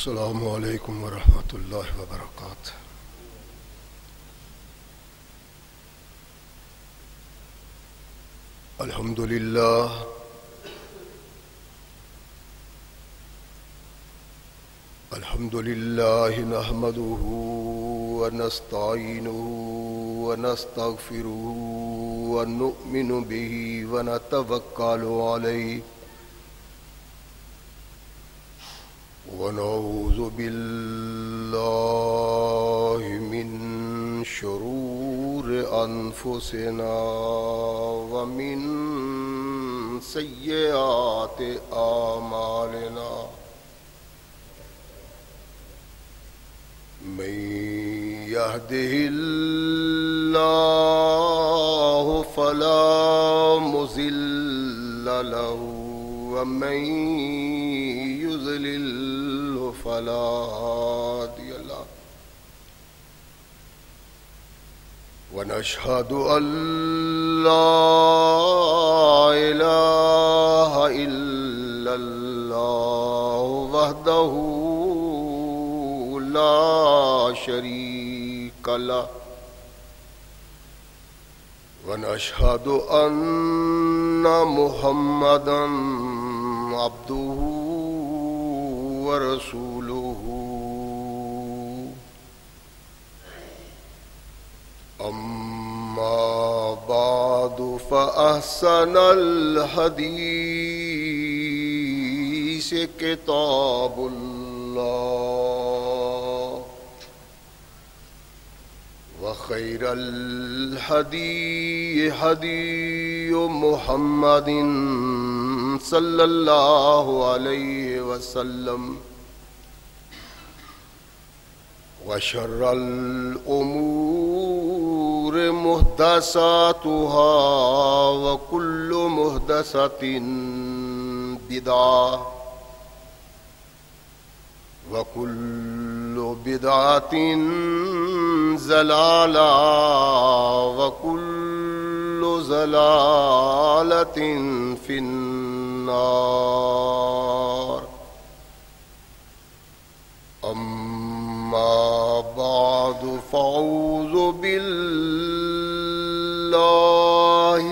السلام علیکم ورحمۃ اللہ وبرکاتہ۔ الحمد للہ نحمده ونستعینه ونستغفره ونؤمن به ونتوکل علیہ ونعوذ باللہ من شرور انفسنا ومن سیئات اعمالنا من يهده الله فلا مضل له ومن يضلل فلا هادي له ونشهد أن لا إله إلا الله وحده لا شريك له ونشهد أن محمدا عبده ورسوله أما بعد فأحسن الحديث كتاب الله وخير الهدي هدي محمد صلى الله عليه وسلم وشر الأمور محدثاتها وكل محدثة بدعة وكل بدعة ضلالة وكل ضلالة في النار أما بعد فأعوذ بالله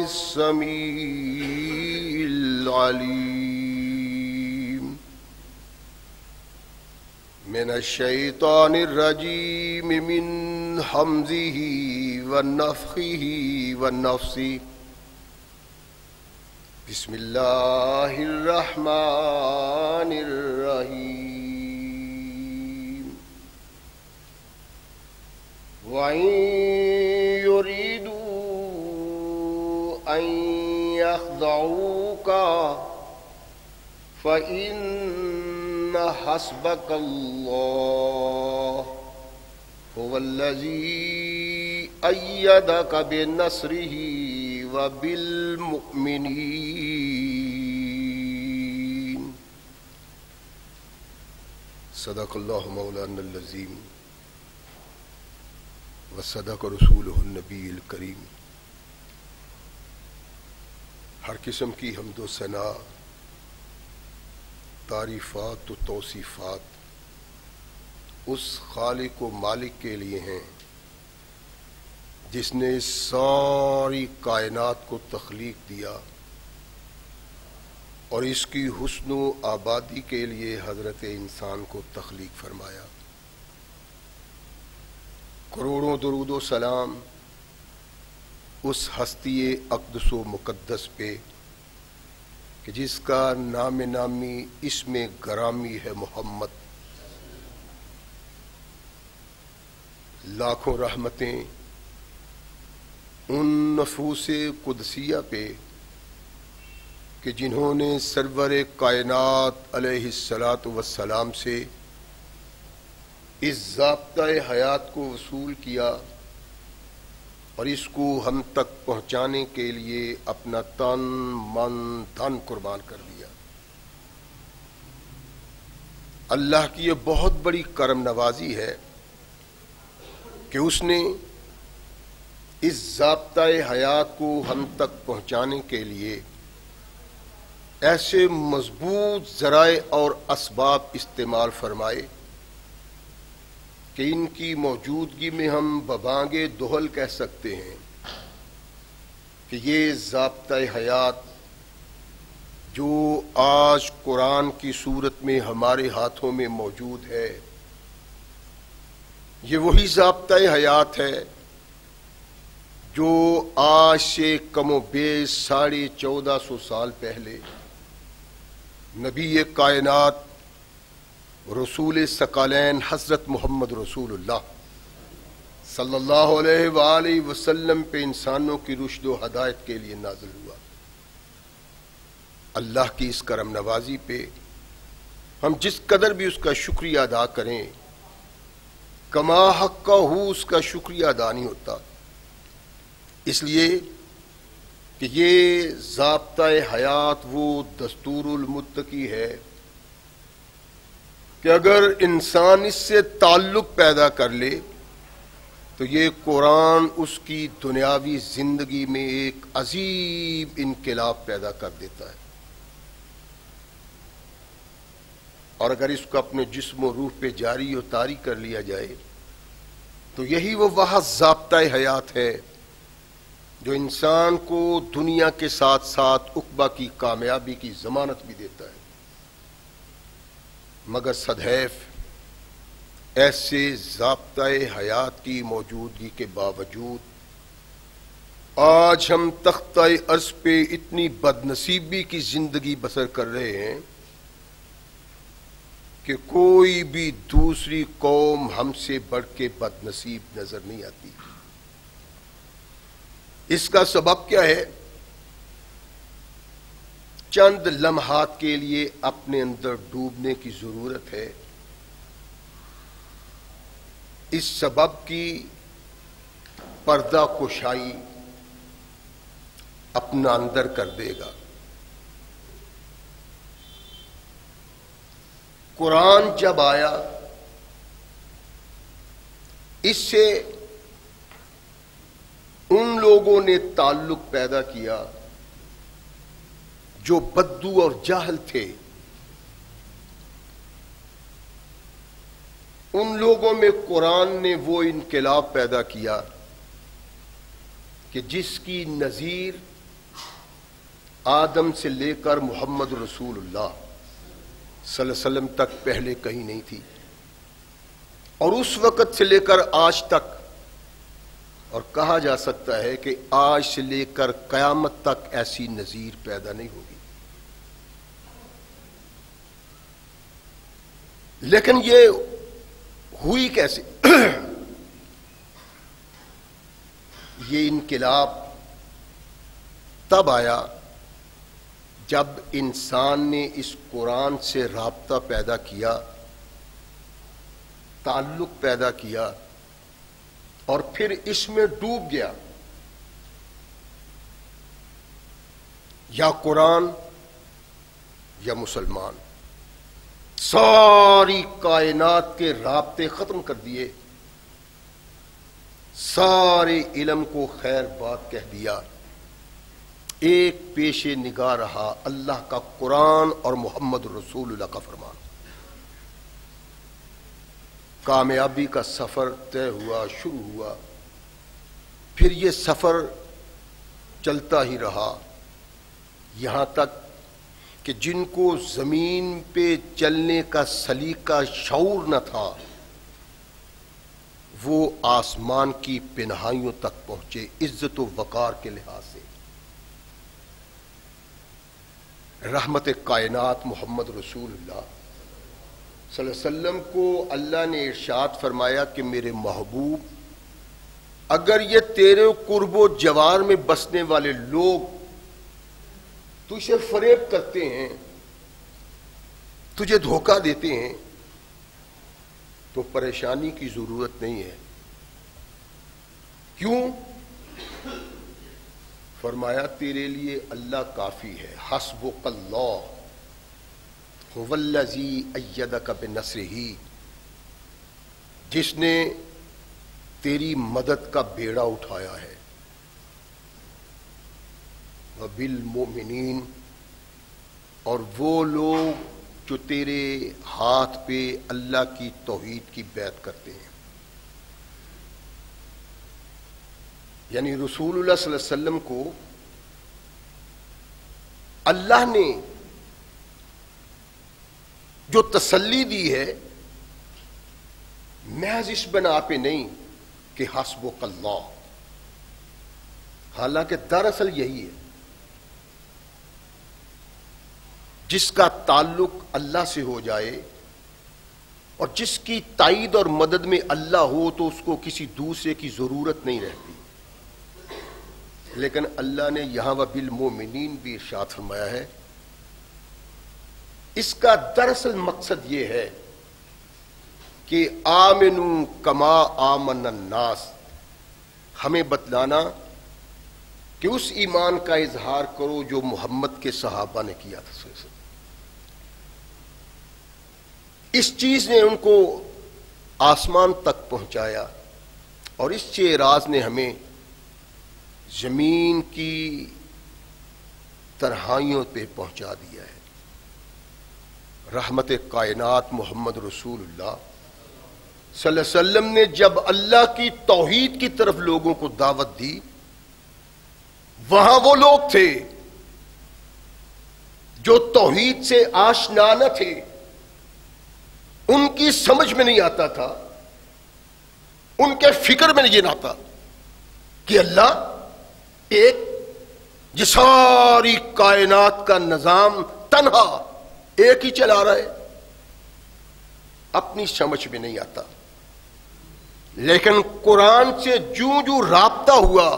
السميع العليم من الشيطان الرجيم من همزه ونفخه ونفثه بسم الله الرحمن الرحيم وإن يريدوا أن يخدعوك فإن حسبك الله هو الذي أيدك بنصره وبالمؤمنين صدق الله مولانا العظيم وصدق رسوله النبي الكريم۔ ہر قسم کی حمد و ثنا، تعریفات و توصیفات اس خالق و مالک کے لیے ہیں جس نے ساری کائنات کو تخلیق دیا اور اس کی حسن و آبادی کے لیے حضرت انسان کو تخلیق فرمایا۔ کروڑوں درود و سلام اس ہستی اقدس و مقدس پہ کہ جس کا نام نامی اسم گرامی ہے محمد۔ لاکھوں رحمتیں ان نفوس قدسیہ پہ کہ جنہوں نے سرور کائنات علیہ الصلاۃ والسلام سے اس ضابطۂ حیات کو وصول کیا اور اس کو ہم تک پہنچانے کے لیے اپنا تن من دھن قربان کر دیا۔ اللہ کی یہ بہت بڑی کرم نوازی ہے کہ اس نے اس ضابطۂ حیات کو ہم تک پہنچانے کے لیے ایسے مضبوط ذرائع اور اسباب استعمال فرمائے کہ ان کی موجودگی میں ہم ببانگ دہل کہہ سکتے ہیں کہ یہ ضابطۂ حیات جو آج قرآن کی صورت میں ہمارے ہاتھوں میں موجود ہے، یہ وہی ضابطۂ حیات ہے جو آج سے کم و بیش 1450 سال پہلے نبی کائنات رسول ثقلین حضرت محمد رسول اللہ صلی اللہ علیہ وآلہ وسلم پہ انسانوں کی رشد و ہدایت کے لیے نازل ہوا۔ اللہ کی اس کرم نوازی پہ ہم جس قدر بھی اس کا شکریہ ادا کریں، کما حق کا ہو اس کا شکریہ ادا نہیں ہوتا، اس لیے کہ یہ ضابطۂ حیات وہ دستور المتقی ہے کہ اگر انسان اس سے تعلق پیدا کر لے تو یہ قرآن اس کی دنیاوی زندگی میں ایک عظیم انقلاب پیدا کر دیتا ہے، اور اگر اس کو اپنے جسم و روح پہ جاری و طاری کر لیا جائے تو یہی وہ ضابطۂ حیات ہے جو انسان کو دنیا کے ساتھ ساتھ عقبہ کی کامیابی کی ضمانت بھی دیتا ہے۔ مگر سدحیف ایسے ضابطۂ حیات کی موجودگی کے باوجود آج ہم تختہ ارض پہ اتنی بد نصیبی کی زندگی بسر کر رہے ہیں کہ کوئی بھی دوسری قوم ہم سے بڑھ کے بد نصیب نظر نہیں آتی۔ اس کا سبب کیا ہے؟ چند لمحات کے لیے اپنے اندر ڈوبنے کی ضرورت ہے۔ اس سبب کی پردہ کشائی اپنا اندر کر دے گا۔ قرآن جب آیا اس سے ان لوگوں نے تعلق پیدا کیا جو بدو اور جاہل تھے، ان لوگوں میں قرآن نے وہ انقلاب پیدا کیا کہ جس کی نظیر آدم سے لے کر محمد رسول اللہ صلی اللہ علیہ وسلم تک پہلے کہیں نہیں تھی، اور اس وقت سے لے کر آج تک، اور کہا جا سکتا ہے کہ آج سے لے کر قیامت تک ایسی نظیر پیدا نہیں ہوگی۔ لیکن یہ ہوئی کیسے؟ یہ انقلاب تب آیا جب انسان نے اس قرآن سے رابطہ پیدا کیا، تعلق پیدا کیا، اور پھر اس میں ڈوب گیا۔ یا قرآن یا مسلمان، ساری کائنات کے رابطے ختم کر دیے، سارے علم کو خیر بات کہہ دیا، ایک پیش نگاہ رہا اللہ کا قرآن اور محمد رسول اللہ کا فرمان۔ کامیابی کا سفر طے ہوا، شروع ہوا، پھر یہ سفر چلتا ہی رہا یہاں تک کہ جن کو زمین پہ چلنے کا سلیقہ شعور نہ تھا وہ آسمان کی پنہائیوں تک پہنچے عزت و وقار کے لحاظ سے۔ رحمت کائنات محمد رسول اللہ صلی اللہ علیہ وسلم کو اللہ نے ارشاد فرمایا کہ میرے محبوب، اگر یہ تیرے قرب و جوار میں بسنے والے لوگ تجھے فریب کرتے ہیں، تجھے دھوکہ دیتے ہیں، تو پریشانی کی ضرورت نہیں ہے۔ کیوں؟ فرمایا تیرے لیے اللہ کافی ہے، حسبک اللہ هو الذی ایدک بنصرہ، جس نے تیری مدد کا بیڑا اٹھایا ہے، وبالمؤمنین، اور وہ لوگ جو تیرے ہاتھ پہ اللہ کی توحید کی بیعت کرتے ہیں۔ یعنی رسول اللہ صلی اللہ علیہ وسلم کو اللہ نے جو تسلی دی ہے محض اس بنا پہ نہیں کہ حسبک اللہ، حالانکہ دراصل یہی ہے، جس کا تعلق اللہ سے ہو جائے اور جس کی تائید اور مدد میں اللہ ہو تو اس کو کسی دوسرے کی ضرورت نہیں رہتی۔ لیکن اللہ نے یہاں وبالمؤمنین بھی ارشاد فرمایا ہے، اس کا دراصل مقصد یہ ہے کہ آمنوا کما آمن الناس، ہمیں بتلانا کہ اس ایمان کا اظہار کرو جو محمد کے صحابہ نے کیا تھا۔ اس چیز نے ان کو آسمان تک پہنچایا اور اس اعراض نے ہمیں زمین کی تنہائیوں پہ پہنچا دیا ہے۔ رحمت کائنات محمد رسول اللہ صلی اللہ علیہ وسلم نے جب اللہ کی توحید کی طرف لوگوں کو دعوت دی، وہاں وہ لوگ تھے جو توحید سے آشنا نہ تھے، ان کی سمجھ میں نہیں آتا تھا، ان کے فکر میں نہیں آتا کہ اللہ ایک یہ ساری کائنات کا نظام تنہا ایک ہی چلا رہا ہے، اپنی سمجھ میں نہیں آتا۔ لیکن قرآن سے جوں جوں رابطہ ہوا،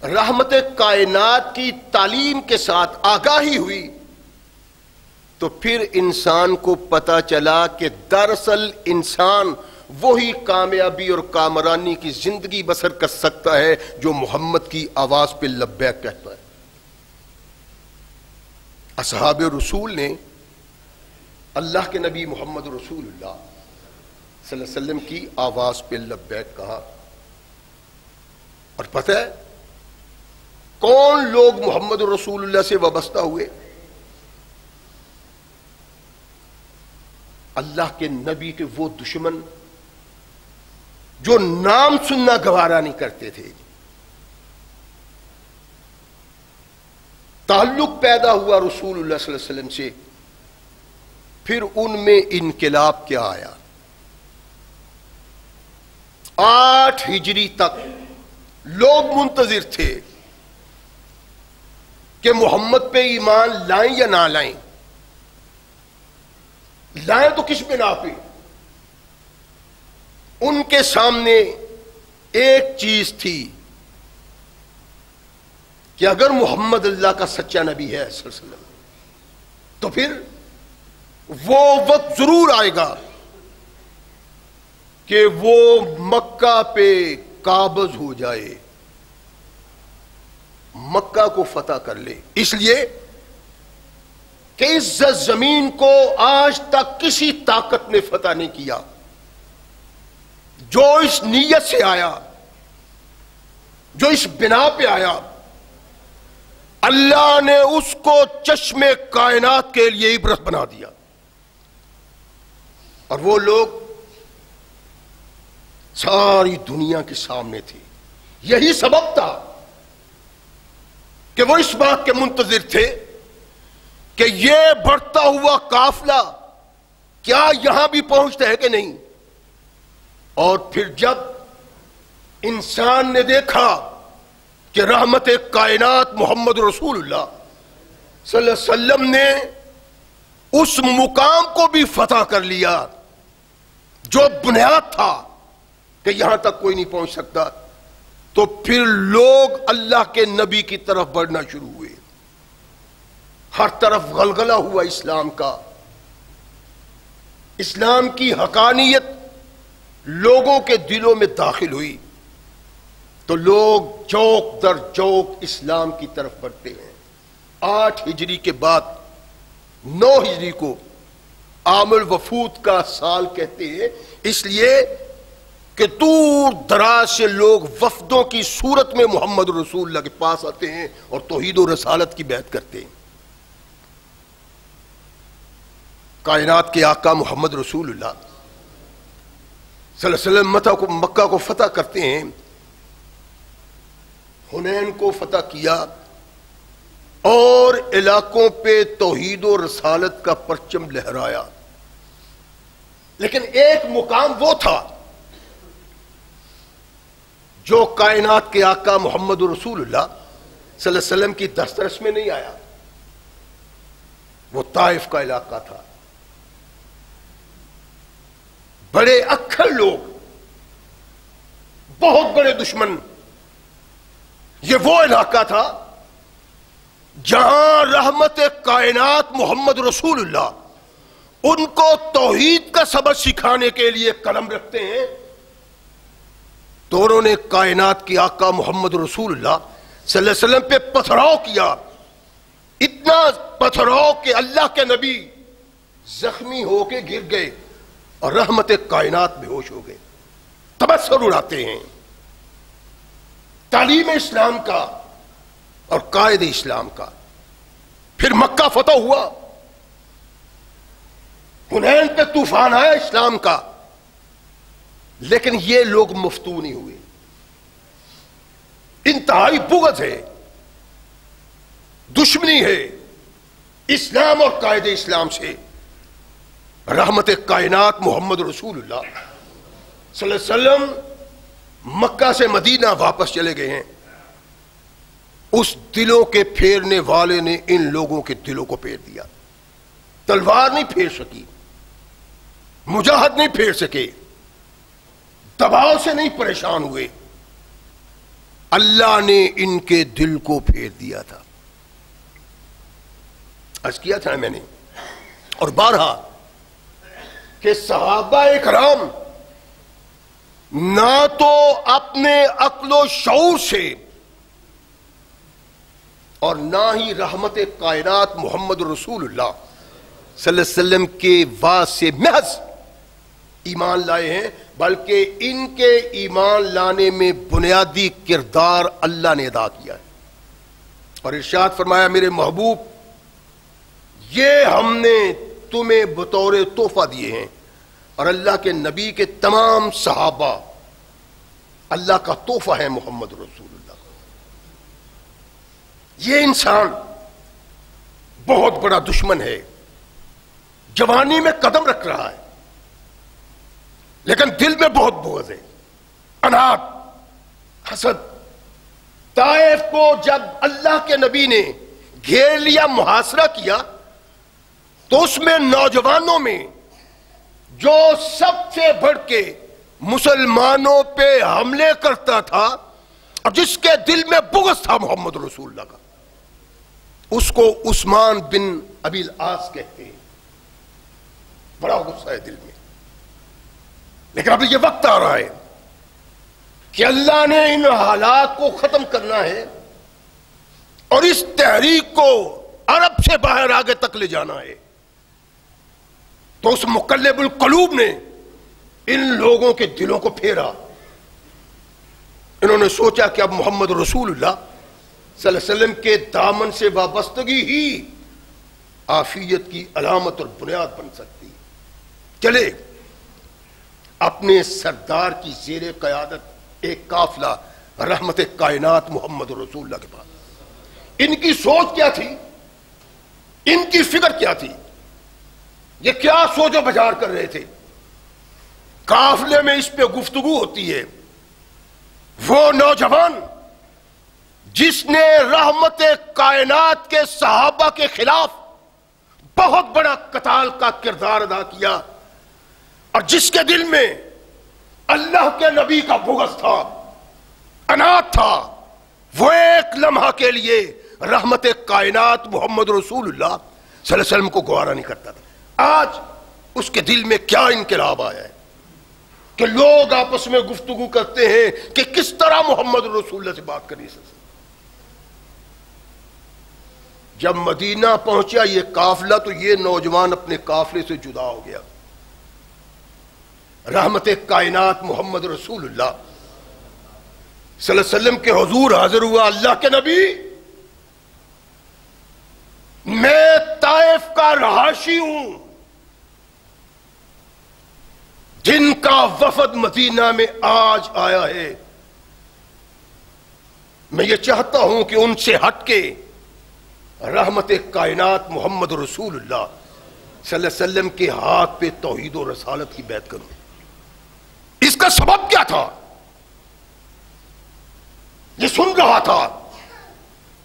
رحمت کائنات کی تعلیم کے ساتھ آگاہی ہوئی، تو پھر انسان کو پتا چلا کہ دراصل انسان وہی کامیابی اور کامرانی کی زندگی بسر کر سکتا ہے جو محمد کی آواز پہ لبیک کہتا ہے۔ اصحاب رسول نے اللہ کے نبی محمد رسول اللہ صلی اللہ علیہ وسلم کی آواز پہ لبیک کہا، اور پتہ ہے کون لوگ محمد رسول اللہ سے وابستہ ہوئے؟ اللہ کے نبی کے وہ دشمن جو نام سننا گوارا نہیں کرتے تھے۔ تعلق پیدا ہوا رسول اللہ صلی اللہ علیہ وسلم سے، پھر ان میں انقلاب کیا آیا؟ 8 ہجری تک لوگ منتظر تھے کہ محمد پہ ایمان لائیں یا نہ لائیں، لائیں تو کس بنا پہ؟ ان کے سامنے ایک چیز تھی کہ اگر محمد اللہ کا سچا نبی ہے صلی اللہ علیہ وسلم تو پھر وہ وقت ضرور آئے گا کہ وہ مکہ پہ قابض ہو جائے، مکہ کو فتح کر لے۔ اس لیے کہ اس زمین کو آج تک کسی طاقت نے فتح نہیں کیا۔ جو اس نیت سے آیا، جو اس بنا پہ آیا، اللہ نے اس کو چشم کائنات کے لیے عبرت بنا دیا، اور وہ لوگ ساری دنیا کے سامنے تھے۔ یہی سبب تھا کہ وہ اس بات کے منتظر تھے کہ یہ بڑھتا ہوا قافلہ کیا یہاں بھی پہنچتا ہے کہ نہیں۔ اور پھر جب انسان نے دیکھا کہ رحمت کائنات محمد رسول اللہ صلی اللہ علیہ وسلم نے اس مقام کو بھی فتح کر لیا جو بنیاد تھا کہ یہاں تک کوئی نہیں پہنچ سکتا، تو پھر لوگ اللہ کے نبی کی طرف بڑھنا شروع ہوئے۔ ہر طرف غلغلہ ہوا اسلام کا، اسلام کی حقانیت لوگوں کے دلوں میں داخل ہوئی، تو لوگ چوک در چوک اسلام کی طرف بڑھتے ہیں۔ 8 ہجری کے بعد 9 ہجری کو عام الوفود کا سال کہتے ہیں، اس لیے کہ دور دراز سے لوگ وفدوں کی صورت میں محمد رسول اللہ کے پاس آتے ہیں اور توحید و رسالت کی بیعت کرتے ہیں۔ کائنات کے آقا محمد رسول اللہ صلی اللہ علیہ وسلم مکہ کو فتح کرتے ہیں، حنین کو فتح کیا اور علاقوں پہ توحید و رسالت کا پرچم لہرایا، لیکن ایک مقام وہ تھا جو کائنات کے آقا محمد رسول اللہ صلی اللہ علیہ وسلم کی دسترس میں نہیں آیا، وہ طائف کا علاقہ تھا۔ بڑے اکھڑ لوگ، بہت بڑے دشمن، یہ وہ علاقہ تھا جہاں رحمت کائنات محمد رسول اللہ ان کو توحید کا سبق سکھانے کے لیے قلم رکھتے ہیں، تو انہوں نے کائنات کے آقا محمد رسول اللہ صلی اللہ علیہ وسلم پہ پتھراؤ کیا، اتنا پتھراؤ کہ اللہ کے نبی زخمی ہو کے گر گئے اور رحمت کائنات بے ہوش ہو گئے۔ تبصر اڑاتے ہیں تعلیم اسلام کا اور قائد اسلام کا۔ پھر مکہ فتح ہوا، حنین پہ طوفان آیا اسلام کا، لیکن یہ لوگ مفتون نہیں ہوئے، انتہائی بغض ہے، دشمنی ہے اسلام اور قائد اسلام سے۔ رحمت کائنات محمد رسول اللہ صلی اللہ علیہ وسلم مکہ سے مدینہ واپس چلے گئے ہیں، اس دلوں کے پھیرنے والے نے ان لوگوں کے دلوں کو پھیر دیا۔ تلوار نہیں پھیر سکی، مجاہد نہیں پھیر سکے، دباؤ سے نہیں پریشان ہوئے، اللہ نے ان کے دل کو پھیر دیا تھا۔ عرض کیا تھا میں نے اور بارہا کہ صحابہ کرام نہ تو اپنے عقل و شعور سے اور نہ ہی رحمت کائنات محمد رسول اللہ صلی اللہ علیہ وسلم کے واضح سے محض ایمان لائے ہیں، بلکہ ان کے ایمان لانے میں بنیادی کردار اللہ نے ادا کیا ہے۔ اور ارشاد فرمایا میرے محبوب یہ ہم نے تمہیں بطور تحفہ دیے ہیں، اور اللہ کے نبی کے تمام صحابہ اللہ کا تحفہ ہے محمد رسول اللہ۔ یہ انسان بہت بڑا دشمن ہے، جوانی میں قدم رکھ رہا ہے لیکن دل میں بہت بغض ہے، انات، حسد۔ طائف کو جب اللہ کے نبی نے گھیر لیا، محاصرہ کیا، تو اس میں نوجوانوں میں جو سب سے بڑھ کے مسلمانوں پہ حملے کرتا تھا اور جس کے دل میں بغض تھا محمد رسول اللہ کا، اس کو عثمان بن ابی العاص کہتے ہیں۔ بڑا غصہ ہے دل میں، لیکن اب یہ وقت آ رہا ہے کہ اللہ نے ان حالات کو ختم کرنا ہے اور اس تحریک کو عرب سے باہر آگے تک لے جانا ہے۔ تو اس مقلب القلوب نے ان لوگوں کے دلوں کو پھیرا، انہوں نے سوچا کہ اب محمد رسول اللہ صلی اللہ علیہ وسلم کے دامن سے وابستگی ہی عافیت کی علامت اور بنیاد بن سکتی ہے۔ چلے اپنے سردار کی زیر قیادت ایک قافلہ رحمت کائنات محمد رسول اللہ کے پاس۔ ان کی سوچ کیا تھی، ان کی فکر کیا تھی، یہ کیا سوچ و بچار کر رہے تھے؟ قافلے میں اس پہ گفتگو ہوتی ہے، وہ نوجوان جس نے رحمت کائنات کے صحابہ کے خلاف بہت بڑا قتال کا کردار ادا کیا اور جس کے دل میں اللہ کے نبی کا بغض تھا، انات تھا، وہ ایک لمحہ کے لیے رحمت کائنات محمد رسول اللہ صلی اللہ علیہ وسلم کو گوارا نہیں کرتا تھا۔ آج اس کے دل میں کیا انقلاب آیا ہے کہ لوگ آپس میں گفتگو کرتے ہیں کہ کس طرح محمد رسول اللہ سے بات کرنی ہے۔ جب مدینہ پہنچا یہ قافلہ تو یہ نوجوان اپنے قافلے سے جدا ہو گیا۔ رحمت کائنات محمد رسول اللہ صلی اللہ علیہ وسلم کے حضور حاضر ہوا، اللہ کے نبی میں طائف کا رہائشی ہوں، جن کا وفد مدینہ میں آج آیا ہے، میں یہ چاہتا ہوں کہ ان سے ہٹ کے رحمت کائنات محمد رسول اللہ صلی اللہ علیہ وسلم کے ہاتھ پہ توحید و رسالت کی بیعت کروں. اس کا سبب کیا تھا؟ یہ سن رہا تھا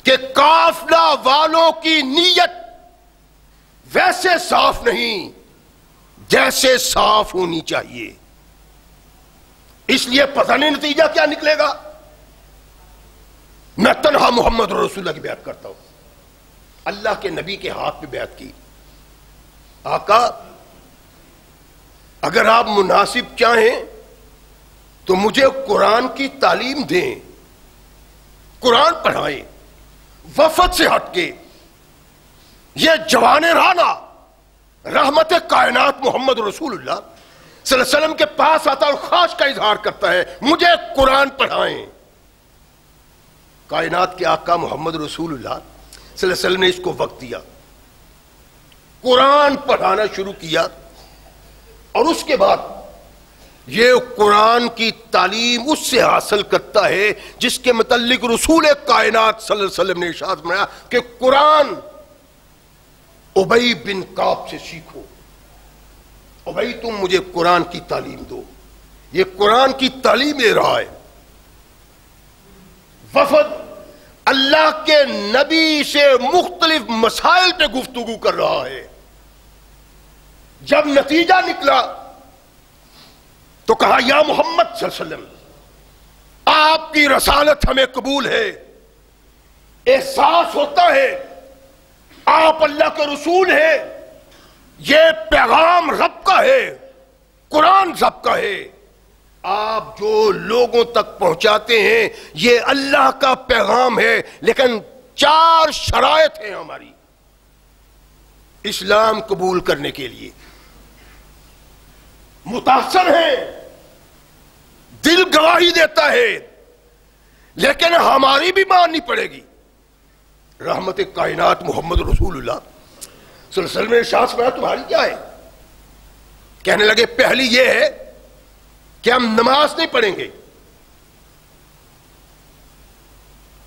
کہ قافلہ والوں کی نیت ویسے صاف نہیں جیسے صاف ہونی چاہیے. اس لیے پتہ نہیں نتیجہ کیا نکلے گا. میں تنہا محمد رسول اللہ کی بیعت کرتا ہوں. اللہ کے نبی کے ہاتھ پہ بیعت کی. آقا اگر آپ مناسب چاہیں تو مجھے قرآن کی تعلیم دیں، قرآن پڑھائیں. وفد سے ہٹ کے یہ جوان رانا رحمت کائنات محمد رسول اللہ صلی اللہ علیہ وسلم کے پاس آتا اور خواہش کا اظہار کرتا ہے مجھے قرآن پڑھائیں. کائنات کے آقا محمد رسول اللہ صلی اللہ علیہ وسلم نے اس کو وقت دیا، قرآن پڑھانا شروع کیا، اور اس کے بعد یہ قرآن کی تعلیم اس سے حاصل کرتا ہے جس کے متعلق رسول کائنات صلی اللہ علیہ وسلم نے ارشاد فرمایا کہ قرآن ابی بن کعب سے سیکھو. ابی تم مجھے قرآن کی تعلیم دو. یہ قرآن کی تعلیم دے رہا ہے. وفد اللہ کے نبی سے مختلف مسائل پہ گفتگو کر رہا ہے. جب نتیجہ نکلا تو کہا یا محمد صلی اللہ علیہ وسلم آپ کی رسالت ہمیں قبول ہے. احساس ہوتا ہے آپ اللہ کے رسول ہیں، یہ پیغام رب کا ہے، قرآن رب کا ہے. آپ جو لوگوں تک پہنچاتے ہیں یہ اللہ کا پیغام ہے، لیکن 4 شرائط ہیں ہماری اسلام قبول کرنے کے لیے. متاثر ہے، دل گواہی دیتا ہے، لیکن ہماری بھی ماننی پڑے گی. رحمت کائنات محمد رسول اللہ صلی اللہ علیہ وسلم نے ارشاد فرمایا تمہاری کیا ہے؟ کہنے لگے پہلی یہ ہے کہ ہم نماز نہیں پڑھیں گے.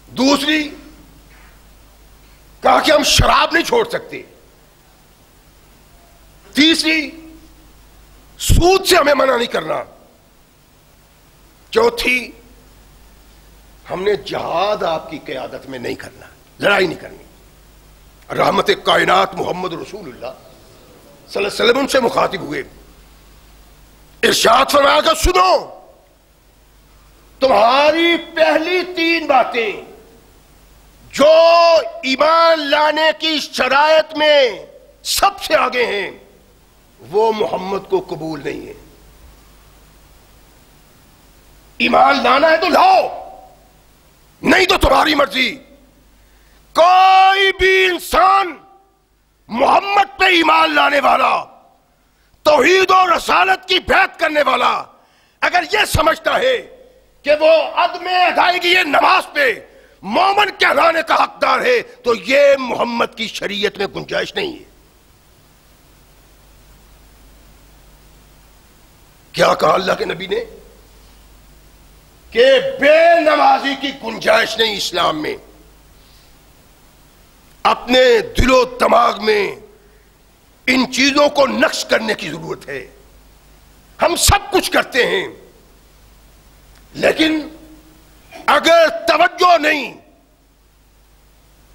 دوسری کہا کہ ہم شراب نہیں چھوڑ سکتے. تیسری سود سے ہمیں منع نہیں کرنا. چوتھی ہم نے جہاد آپ کی قیادت میں نہیں کرنا، لڑائی نہیں کرنی. رحمت کائنات محمد رسول اللہ صلی اللہ علیہ وسلم ان سے مخاطب ہوئے، ارشاد فرمایا کہ سنو تمہاری پہلی 3 باتیں جو ایمان لانے کی شرائط میں سب سے آگے ہیں وہ محمد کو قبول نہیں ہے. ایمان لانا ہے تو لاؤ، نہیں تو تمہاری مرضی. کوئی بھی انسان محمد پہ ایمان لانے والا، توحید و رسالت کی بیعت کرنے والا اگر یہ سمجھتا ہے کہ وہ عدم ادائیگی نماز پہ مومن کہلانے کا حقدار ہے تو یہ محمد کی شریعت میں گنجائش نہیں ہے. کیا کہا اللہ کے نبی نے کہ بے نمازی کی گنجائش نہیں اسلام میں. اپنے دل و دماغ میں ان چیزوں کو نقش کرنے کی ضرورت ہے. ہم سب کچھ کرتے ہیں لیکن اگر توجہ نہیں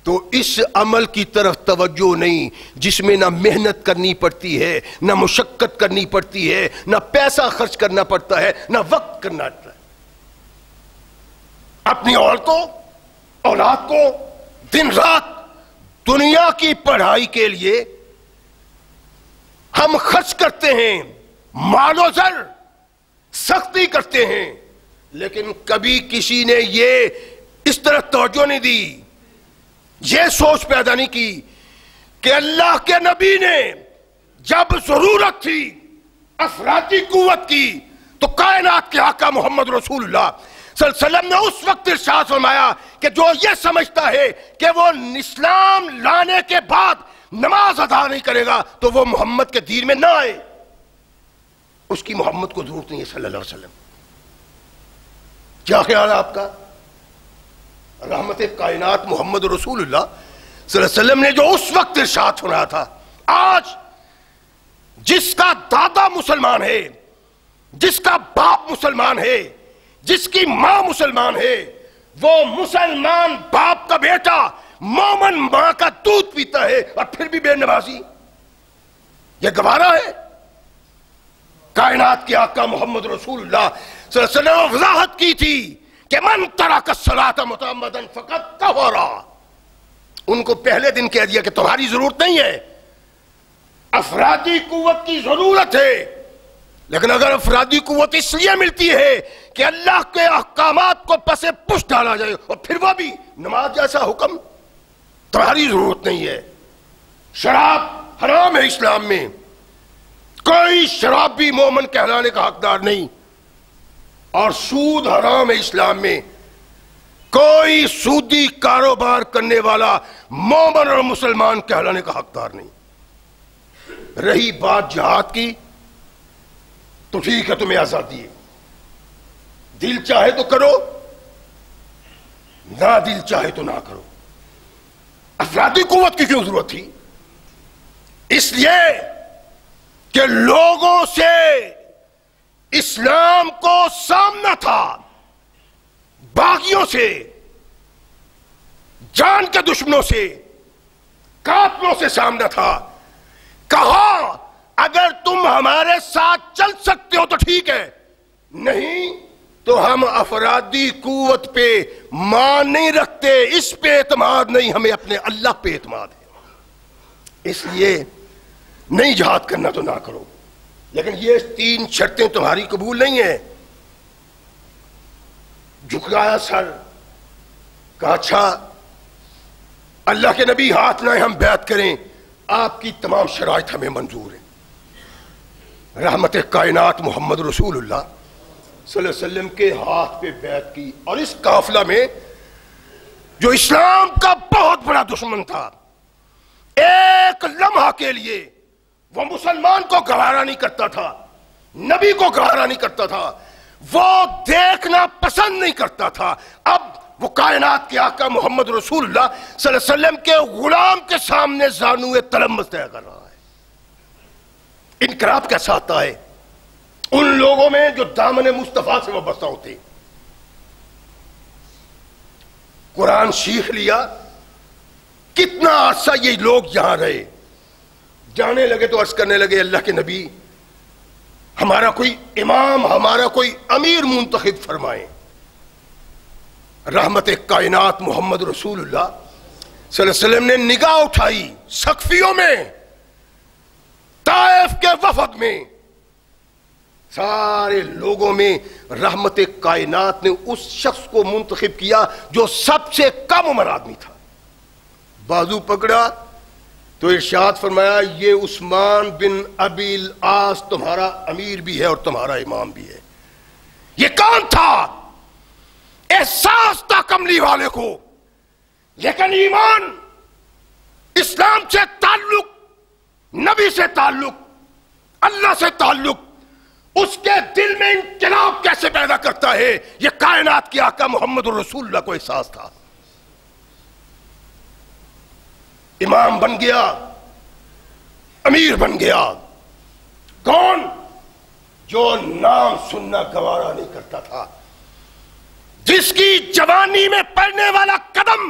تو اس عمل کی طرف توجہ نہیں جس میں نہ محنت کرنی پڑتی ہے، نہ مشقت کرنی پڑتی ہے، نہ پیسہ خرچ کرنا پڑتا ہے، نہ وقت کرنا پڑتا ہے. اپنی عورتوں اولاد کو دن رات دنیا کی پڑھائی کے لیے ہم خرچ کرتے ہیں، مال و زر سختی کرتے ہیں، لیکن کبھی کسی نے یہ اس طرح توجہ نہیں دی، یہ سوچ پیدا نہیں کی کہ اللہ کے نبی نے جب ضرورت تھی افراطی قوت کی تو کائنات کے آقا محمد رسول اللہ صلی اللہ علیہ وسلم نے اس وقت ارشاد فرمایا کہ جو یہ سمجھتا ہے کہ وہ اسلام لانے کے بعد نماز ادا نہیں کرے گا تو وہ محمد کے دین میں نہ آئے. اس کی محمد کو ضرورت نہیں ہے صلی اللہ علیہ وسلم. کیا خیال ہے آپ کا؟ رحمت کائنات محمد رسول اللہ صلی اللہ علیہ وسلم نے جو اس وقت ارشاد فرمایا تھا، آج جس کا دادا مسلمان ہے، جس کا باپ مسلمان ہے، جس کی ماں مسلمان ہے، وہ مسلمان باپ کا بیٹا مومن ماں کا دودھ پیتا ہے اور پھر بھی بے نمازی، یہ گوارا ہے؟ کائنات کے آقا محمد رسول اللہ صلی اللہ علیہ وسلم نے وضاحت کی تھی کہ من ترک الصلاۃ متعمدا فقد کفر۔ ان کو پہلے دن کہہ دیا کہ تمہاری ضرورت نہیں ہے، افرادی قوت کی ضرورت ہے، لیکن اگر افرادی قوت اس لیے ملتی ہے کہ اللہ کے احکامات کو پس پش ڈالا جائے اور پھر وہ بھی نماز جیسا حکم، تمہاری ضرورت نہیں ہے۔ شراب حرام ہے اسلام میں، کوئی شرابی مومن کہلانے کا حقدار نہیں، اور سود حرام ہے اسلام میں، کوئی سودی کاروبار کرنے والا مومن اور مسلمان کہلانے کا حقدار نہیں۔ رہی بات جہاد کی تو ٹھیک ہے، تمہیں آزادی ہے، دل چاہے تو کرو، نہ دل چاہے تو نہ کرو۔ افرادی قوت کی کیوں ضرورت تھی؟ اس لیے کہ لوگوں سے اسلام کو سامنا تھا، باغیوں سے، جان کے دشمنوں سے، قاتلوں سے سامنا تھا۔ کہا اگر تم ہمارے ساتھ چل سکتے ہو تو ٹھیک ہے، نہیں تو ہم افرادی قوت پہ مان نہیں رکھتے، اس پہ اعتماد نہیں، ہمیں اپنے اللہ پہ اعتماد ہے، اس لیے نہیں جہاد کرنا تو نہ کرو، لیکن یہ 3 شرطیں تمہاری قبول نہیں ہیں۔ جھکایا سر، کہا اچھا اللہ کے نبی ہاتھ لائیں ہم بیعت کریں، آپ کی تمام شرائط ہمیں منظور ہیں۔ رحمت کائنات محمد رسول اللہ صلی اللہ علیہ وسلم کے ہاتھ پہ بیعت کی، اور اس قافلہ میں جو اسلام کا بہت بڑا دشمن تھا، ایک لمحہ کے لیے وہ مسلمان کو گوارا نہیں کرتا تھا، نبی کو گوارا نہیں کرتا تھا، وہ دیکھنا پسند نہیں کرتا تھا، اب وہ کائنات کے آقا محمد رسول اللہ صلی اللہ علیہ وسلم کے غلام کے سامنے زانوئے تلمس طے کر رہا ہے۔ انقلاب کیسا آتا ہے ان لوگوں میں جو دامن مصطفیٰ سے وابستہ ہوتے؟ قرآن سیکھ لیا، کتنا عرصہ یہ لوگ یہاں رہے، جانے لگے تو عرض کرنے لگے اللہ کے نبی ہمارا کوئی امام، ہمارا کوئی امیر منتخب فرمائیں۔ رحمت کائنات محمد رسول اللہ صلی اللہ علیہ وسلم نے نگاہ اٹھائی، سقفیوں میں، طائف کے وفد میں، سارے لوگوں میں رحمت کائنات نے اس شخص کو منتخب کیا جو سب سے کم عمر آدمی تھا۔ بازو پکڑا تو ارشاد فرمایا یہ عثمان بن ابی العاص تمہارا امیر بھی ہے اور تمہارا امام بھی ہے۔ یہ کون تھا؟ احساس تھا کملی والے کو، لیکن ایمان، اسلام سے تعلق، نبی سے تعلق، اللہ سے تعلق، اس کے دل میں انقلاب کیسے پیدا کرتا ہے، یہ کائنات کے آقا محمد رسول اللہ کو احساس تھا۔ امام بن گیا، امیر بن گیا۔ کون؟ جو نام سننا گوارا نہیں کرتا تھا، جس کی جوانی میں پڑنے والا قدم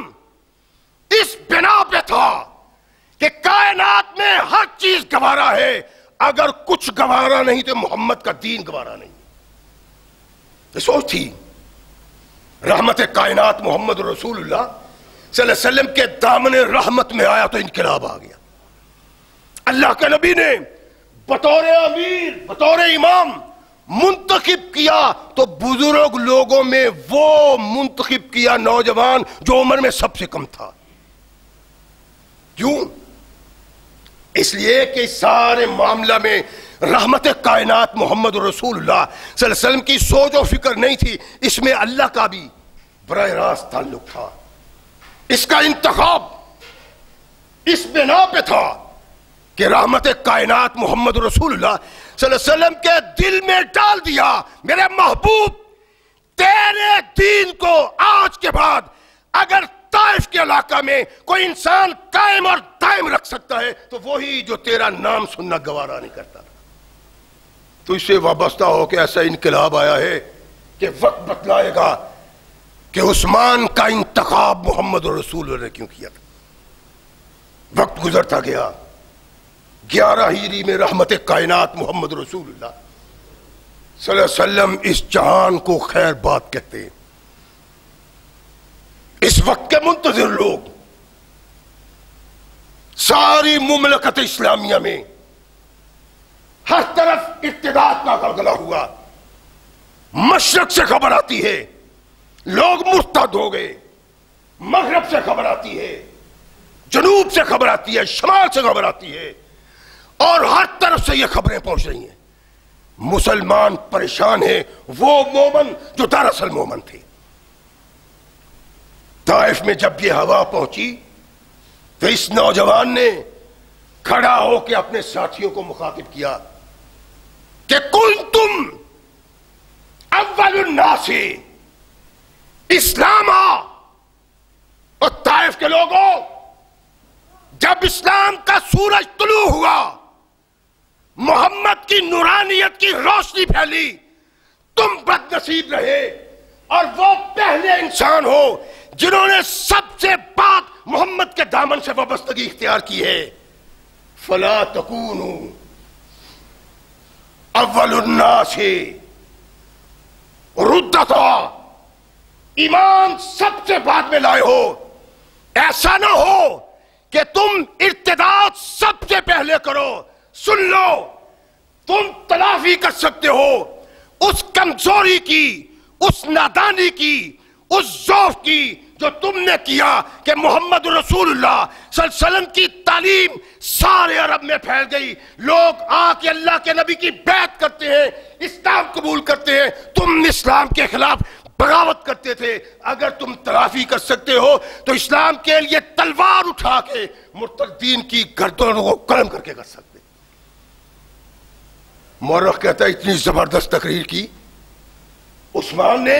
اس بنا پہ تھا کہ کائنات میں ہر چیز گوارا ہے، اگر کچھ گوارا نہیں تو محمد کا دین گوارا نہیں۔ یہ سوچ تھی۔ رحمت کائنات محمد رسول اللہ صلی اللہ علیہ وسلم کے دامن رحمت میں آیا تو انقلاب آ گیا۔ اللہ کے نبی نے بطور امیر، بطور امام منتخب کیا تو بزرگ لوگوں میں وہ منتخب کیا نوجوان جو عمر میں سب سے کم تھا۔ کیوں؟ اس لیے کہ سارے معاملہ میں رحمت کائنات محمد رسول اللہ صلی اللہ علیہ وسلم کی سوچ و فکر نہیں تھی، اس میں اللہ کا بھی براہ راست تعلق تھا۔ اس کا انتخاب اس بنا پہ تھا کہ رحمت کائنات محمد رسول اللہ صلی اللہ علیہ وسلم کے دل میں ڈال دیا، میرے محبوب تیرے دین کو آج کے بعد اگر طائف کے علاقہ میں کوئی انسان قائم اور دائم رکھ سکتا ہے تو وہی جو تیرا نام سننا گوارا نہیں کرتا تھا. تو اس سے وابستہ ہو کہ ایسا انقلاب آیا ہے کہ وقت بتلائے گا کہ عثمان کا انتخاب محمد رسول اللہ نے کیوں کیا تھا. وقت گزرتا گیا. 11 ہجری میں رحمت کائنات محمد رسول اللہ صلی اللہ علیہ وسلم اس جہان کو خیر بات کہتے ہیں. اس وقت کے منتظر لوگ ساری مملکت اسلامیہ میں ہر طرف ارتداد کا غلغلہ ہوا. مشرق سے خبر آتی ہے لوگ مرتد ہو گئے، مغرب سے خبر آتی ہے، جنوب سے خبر آتی ہے، شمال سے خبر آتی ہے، اور ہر طرف سے یہ خبریں پہنچ رہی ہیں. مسلمان پریشان ہیں، وہ مومن جو دراصل مومن تھے. طائف میں جب یہ ہوا پہنچی تو اس نوجوان نے کھڑا ہو کے اپنے ساتھیوں کو مخاطب کیا کہ کنتم اول الناس اسلاما. اور طائف کے لوگوں، جب اسلام کا سورج طلوع ہوا، محمد کی نورانیت کی روشنی پھیلی، تم بد نصیب رہے اور وہ پہلے انسان ہو جنہوں نے سب سے بعد محمد کے دامن سے وابستگی اختیار کی ہے. فلا تکونوا اول الناس ردتا. ایمان سب سے بعد میں لائے ہو. ایسا نہ ہو کہ تم ارتداد سب سے پہلے کرو. سن لو، تم تلافی کر سکتے ہو اس کمزوری کی، اس نادانی کی، اس ضعف کی جو تم نے کیا کہ محمد رسول اللہ صلی اللہ علیہ وسلم کی تعلیم سارے عرب میں پھیل گئی. لوگ آ کے اللہ کے نبی کی بیعت کرتے ہیں، اسلام قبول کرتے ہیں. تم اسلام کے خلاف بغاوت کرتے تھے. اگر تم تلافی کر سکتے ہو تو اسلام کے لیے تلوار اٹھا کے مرتدین کی گردنوں کو قلم کر کے کر سکتے. مورخ کہتا ہے اتنی زبردست تقریر کی عثمان نے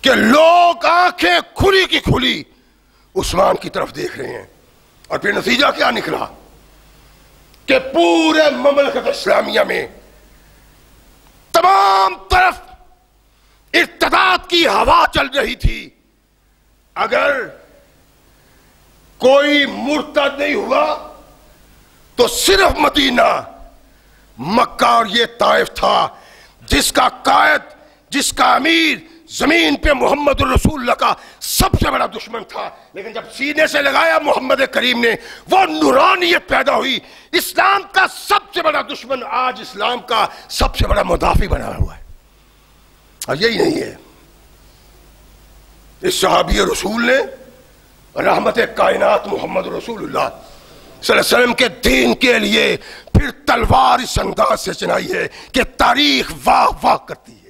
کہ لوگ آنکھیں کھلی کی کھلی عثمان کی طرف دیکھ رہے ہیں. اور پھر نتیجہ کیا نکلا کہ پورے مملکت اسلامیہ میں تمام طرف ارتداد کی ہوا چل رہی تھی. اگر کوئی مرتد نہیں ہوا تو صرف مدینہ، مکہ اور یہ طائف تھا جس کا قائد، جس کا امیر زمین پہ محمد رسول اللہ کا سب سے بڑا دشمن تھا. لیکن جب سینے سے لگایا محمد کریم نے، وہ نورانیت پیدا ہوئی. اسلام کا سب سے بڑا دشمن آج اسلام کا سب سے بڑا مدافع بنا ہوا ہے. اور یہی نہیں ہے، اس صحابی رسول نے رحمت کائنات محمد رسول اللہ صلی اللہ علیہ وسلم کے دین کے لیے پھر تلوار اس انداز سے چلائی ہے کہ تاریخ واہ واہ کرتی ہے.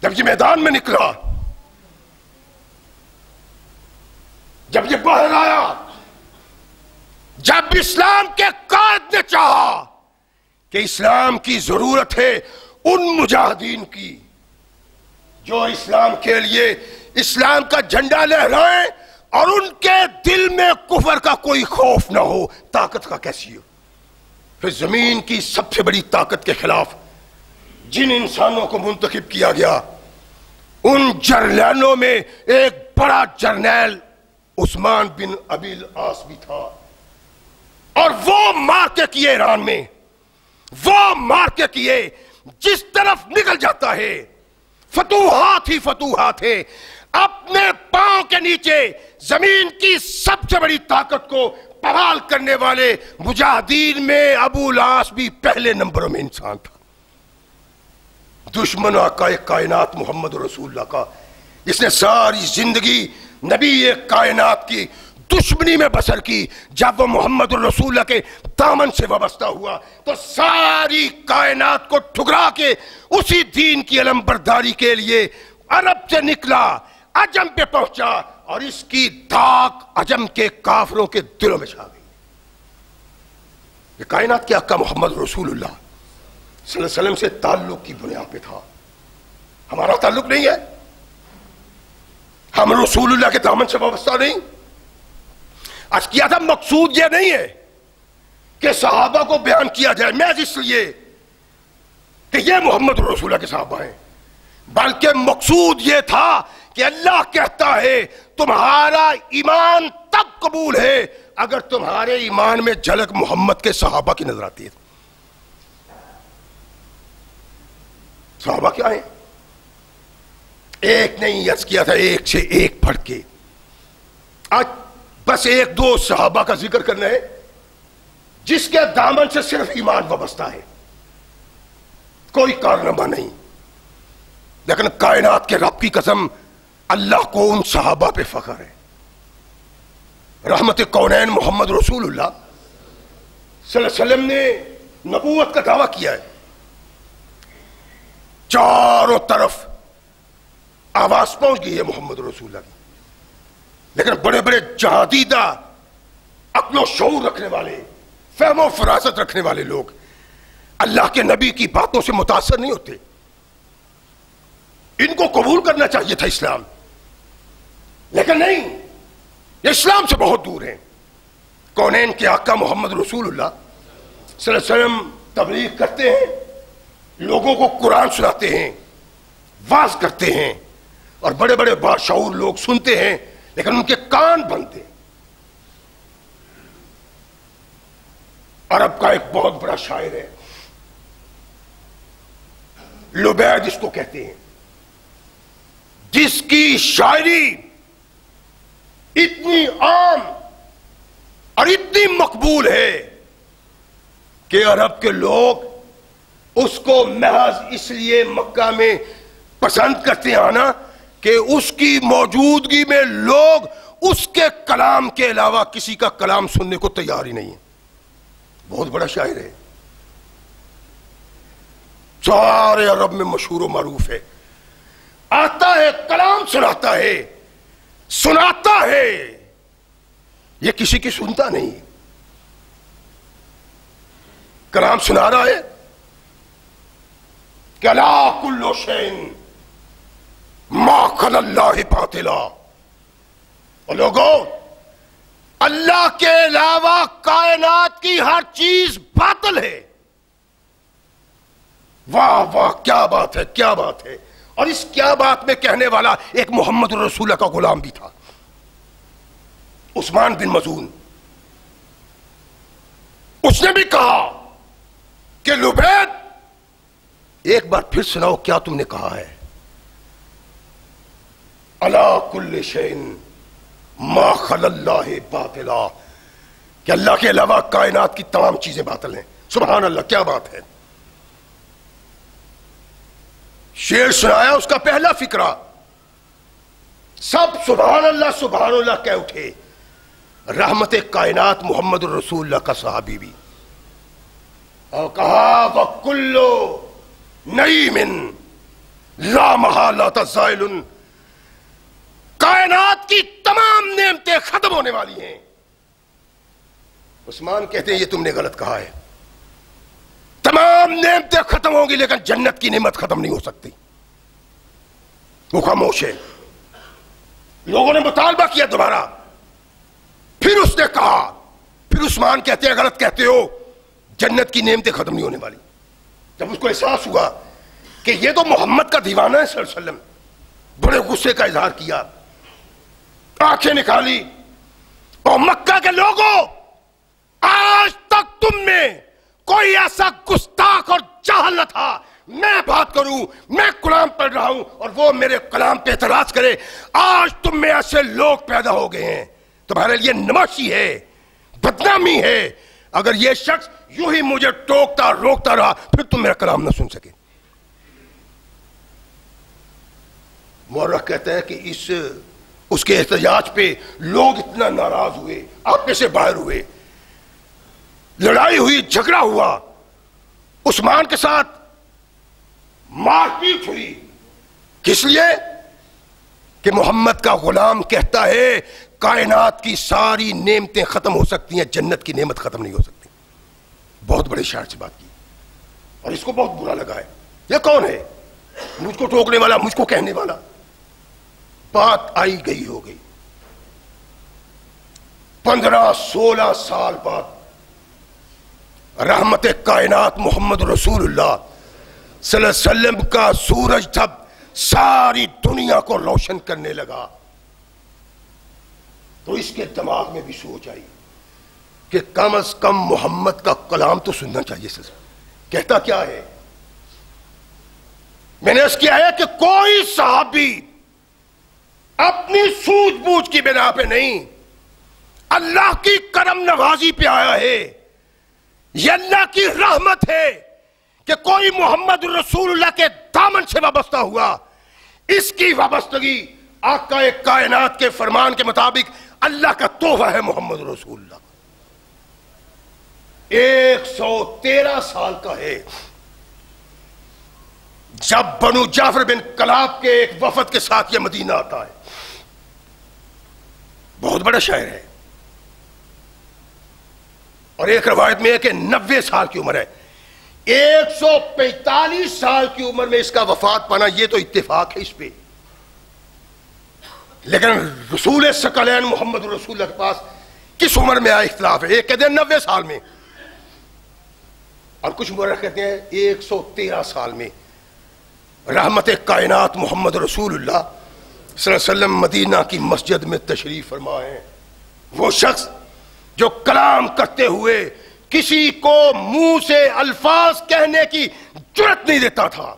جب یہ میدان میں نکلا، جب یہ باہر آیا، جب اسلام کے قائد نے چاہا کہ اسلام کی ضرورت ہے ان مجاہدین کی جو اسلام کے لیے اسلام کا جھنڈا لہرائیں اور ان کے دل میں کفر کا کوئی خوف نہ ہو. طاقت کا کیسی ہو؟ پھر زمین کی سب سے بڑی طاقت کے خلاف جن انسانوں کو منتخب کیا گیا، ان جرنیلوں میں ایک بڑا جرنیل عثمان بن ابی العاص بھی تھا. اور وہ مارکے کیے ایران میں، وہ مارکے کیے جس طرف نکل جاتا ہے فتوحات ہی فتوحات ہے. اپنے پاؤں کے نیچے زمین کی سب سے بڑی طاقت کو پامال کرنے والے مجاہدین میں ابو العاص بھی پہلے نمبروں میں انسان تھا. دشمن آقا کائنات محمد رسول اللہ کا، جس نے ساری زندگی نبی کائنات کی دشمنی میں بسر کی. جب وہ محمد رسول اللہ کے دامن سے وابستہ ہوا تو ساری کائنات کو ٹھکرا کے اسی دین کی علم برداری کے لیے عرب سے نکلا، عجم پہ پہنچا، اور اس کی داغ عجم کے کافروں کے دلوں میں چھا گئی. یہ کائنات کے آقا محمد رسول اللہ صلی اللہ علیہ وسلم سے تعلق کی بنیاد پہ تھا. ہمارا تعلق نہیں ہے. ہم رسول اللہ کے دامن سے وابستہ نہیں. آج کیا تھا مقصود یہ نہیں ہے کہ صحابہ کو بیان کیا جائے محض اس لیے کہ یہ محمد رسول اللہ کے صحابہ ہیں، بلکہ مقصود یہ تھا کہ اللہ کہتا ہے تمہارا ایمان تب قبول ہے اگر تمہارے ایمان میں جھلک محمد کے صحابہ کی نظر آتی ہے. صحابہ کیا ہیں؟ ایک نہیں عرض کیا تھا، ایک سے ایک پڑھ کے. آج بس ایک دو صحابہ کا ذکر کرنا ہے جس کے دامن سے صرف ایمان وابستہ ہے، کوئی کارنامہ نہیں. لیکن کائنات کے رب کی قسم اللہ کو ان صحابہ پہ فخر ہے. رحمت کونین محمد رسول اللہ صلی اللہ علیہ وسلم نے نبوت کا دعویٰ کیا ہے. چاروں طرف آواز پہنچ گئی ہے محمد رسول اللہ کی، لیکن بڑے بڑے جہادیدہ عقل و شعور رکھنے والے، فہم و فراست رکھنے والے لوگ اللہ کے نبی کی باتوں سے متاثر نہیں ہوتے. ان کو قبول کرنا چاہیے تھا اسلام، لیکن نہیں، یہ اسلام سے بہت دور ہیں. کونین کے آقا محمد رسول اللہ صلی اللہ علیہ وسلم تبلیغ کرتے ہیں، لوگوں کو قرآن سناتے ہیں، واعظ کرتے ہیں، اور بڑے بڑے باشعور لوگ سنتے ہیں لیکن ان کے کان بند ہیں. عرب کا ایک بہت بڑا شاعر ہے، لبید اس کو کہتے ہیں، جس کی شاعری اتنی عام اور اتنی مقبول ہے کہ عرب کے لوگ اس کو محض اس لیے مکہ میں پسند کرتے ہیں آنا کہ اس کی موجودگی میں لوگ اس کے کلام کے علاوہ کسی کا کلام سننے کو تیار ہی نہیں ہے. بہت بڑا شاعر ہے، سارے عرب میں مشہور و معروف ہے. آتا ہے کلام سناتا ہے، یہ کسی کی سنتا نہیں. کلام سنا رہا ہے کہ لا کل شیء ما خلا اللہ باطلا. اور لوگوں، اللہ کے علاوہ کائنات کی ہر چیز باطل ہے. واہ واہ، کیا بات ہے، کیا بات ہے. اور اس کیا بات میں کہنے والا ایک محمد رسول اللہ کا غلام بھی تھا، عثمان بن مظعون. اس نے بھی کہا کہ لبید ایک بار پھر سناؤ کیا تم نے کہا ہے. الا کل شیء ما خلا اللہ باطلا، کہ اللہ کے علاوہ کائنات کی تمام چیزیں باطل ہیں. سبحان اللہ، کیا بات ہے. شعر سنایا، اس کا پہلا فقرہ سب سبحان اللہ کہہ اٹھے. رحمت کائنات محمد رسول اللہ کا صحابی بھی، اور کہا وَكُلُّ نَعِيمٍ لَا مَحَالَةَ زَائِلٌ، کائنات کی تمام نعمتیں ختم ہونے والی ہیں. عثمان کہتے ہیں یہ تم نے غلط کہا ہے، تمام نعمتیں ختم ہوں گی لیکن جنت کی نعمت ختم نہیں ہو سکتی. وہ خاموش ہے. لوگوں نے مطالبہ کیا دوبارہ، پھر اس نے کہا، پھر عثمان کہتے ہیں غلط کہتے ہو، جنت کی نعمتیں ختم نہیں ہونے والی. جب اس کو احساس ہوا کہ یہ تو محمد کا دیوانہ ہے صلی اللہ علیہ وسلم، بڑے غصے کا اظہار کیا، آنکھیں نکالی. اور مکہ کے لوگوں، آج تک تم میں کوئی ایسا گستاخ اور جاہل نہ تھا، میں بات کروں، میں کلام پڑھ رہا ہوں اور وہ میرے کلام پہ اعتراض کرے. آج تم میں ایسے لوگ پیدا ہو گئے ہیں، تمہارے لیے نماشی ہے، بدنامی ہے اگر یہ شخص یوں ہی مجھے ٹوکتا روکتا رہا پھر تم میرا کلام نہ سن سکے. مورخ کہتا ہے کہ اس کے احتجاج پہ لوگ اتنا ناراض ہوئے، آپے سے باہر ہوئے، لڑائی ہوئی، جھگڑا ہوا، عثمان کے ساتھ مار پیٹ ہوئی. کس لیے؟ کہ محمد کا غلام کہتا ہے کائنات کی ساری نعمتیں ختم ہو سکتی ہیں، جنت کی نعمت ختم نہیں ہو سکتی. بہت بڑے شاعر سے بات کی اور اس کو بہت برا لگا ہے. یہ کون ہے مجھ کو ٹوکنے والا، مجھ کو کہنے والا؟ بات آئی گئی ہو گئی. 15-16 سال بعد رحمت کائنات محمد رسول اللہ صلی اللہ علیہ وسلم کا سورج جب ساری دنیا کو روشن کرنے لگا تو اس کے دماغ میں بھی سوچ آئی کہ کم از کم محمد کا کلام تو سننا چاہیے. کہتا کیا ہے؟ میں نے اس کیا ہے کہ کوئی صحابی اپنی سوجھ بوجھ کی بنا پہ نہیں، اللہ کی کرم نوازی پہ آیا ہے. یہ اللہ کی رحمت ہے کہ کوئی محمد رسول اللہ کے دامن سے وابستہ ہوا. اس کی وابستگی آقا کائنات کے فرمان کے مطابق اللہ کا تحفہ ہے محمد رسول اللہ. 113 سال کا ہے جب بنو جعفر بن کلاب کے ایک وفد کے ساتھ یہ مدینہ آتا ہے. بہت بڑا شاعر ہے، اور ایک روایت میں ہے کہ 90 سال کی عمر ہے. 145 سال کی عمر میں اس کا وفات پانا یہ تو اتفاق ہے اس پہ، لیکن رسول ثقلین محمد رسول اللہ کے پاس کس عمر میں آیا اختلاف ہے. ایک کہتے ہیں 90 سال میں، اور کچھ مورخ کہتے ہیں 113 سال میں. رحمت کائنات محمد رسول اللہ صلی اللہ علیہ وسلم مدینہ کی مسجد میں تشریف فرما ہے. وہ شخص جو کلام کرتے ہوئے کسی کو منہ سے الفاظ کہنے کی جرات نہیں دیتا تھا،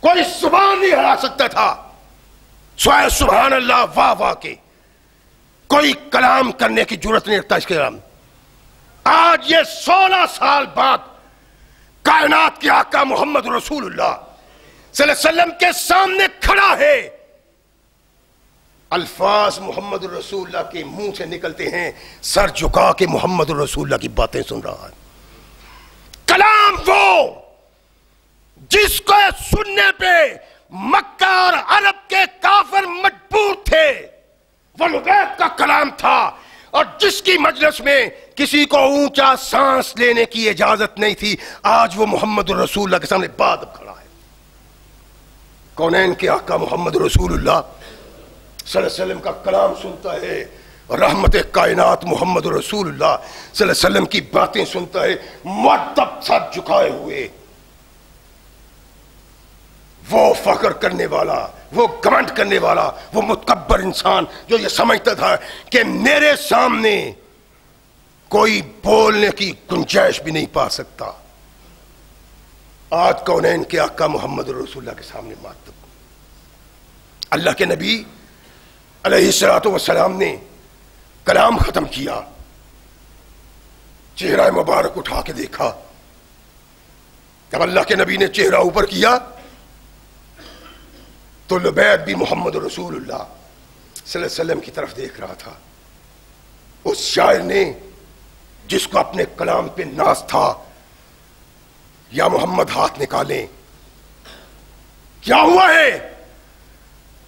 کوئی زبان نہیں ہلا سکتا تھا سوائے سبحان اللہ واہ واہ کے، کوئی کلام کرنے کی جرات نہیں رکھتا. اس کے نام آج یہ 16 سال بعد کائنات کے آقا محمد رسول اللہ صلی اللہ علیہ وسلم کے سامنے کھڑا ہے. الفاظ محمد رسول اللہ کے منہ سے نکلتے ہیں، سر جھکا کے محمد رسول اللہ کی باتیں سن رہا ہے. کلام وہ جس کو سننے پہ مکہ اور عرب کے کافر مجبور تھے، وہ لبید کا کلام تھا، اور جس کی مجلس میں کسی کو اونچا سانس لینے کی اجازت نہیں تھی، آج وہ محمد رسول اللہ کے سامنے بات کھڑا ہے. کونین کے آقا محمد رسول اللہ صلی اللہ علیہ وسلم کا کلام سنتا ہے، رحمت کائنات محمد رسول اللہ صلی اللہ علیہ وسلم کی باتیں سنتا ہے مؤدب سر جھکائے ہوئے. وہ فخر کرنے والا، وہ گھمنڈ کرنے والا، وہ متکبر انسان جو یہ سمجھتا تھا کہ میرے سامنے کوئی بولنے کی گنجائش بھی نہیں پا سکتا، آج کونین کے آقا محمد رسول اللہ کے سامنے ماتب. اللہ کے نبی علیہ الصلوۃ والسلام نے کلام ختم کیا، چہرہ مبارک اٹھا کے دیکھا. جب اللہ کے نبی نے چہرہ اوپر کیا تو لبید بھی محمد رسول اللہ صلی اللہ علیہ وسلم کی طرف دیکھ رہا تھا. اس شاعر نے جس کو اپنے کلام پہ ناز تھا، یا محمد ہاتھ نکالیں. کیا ہوا ہے؟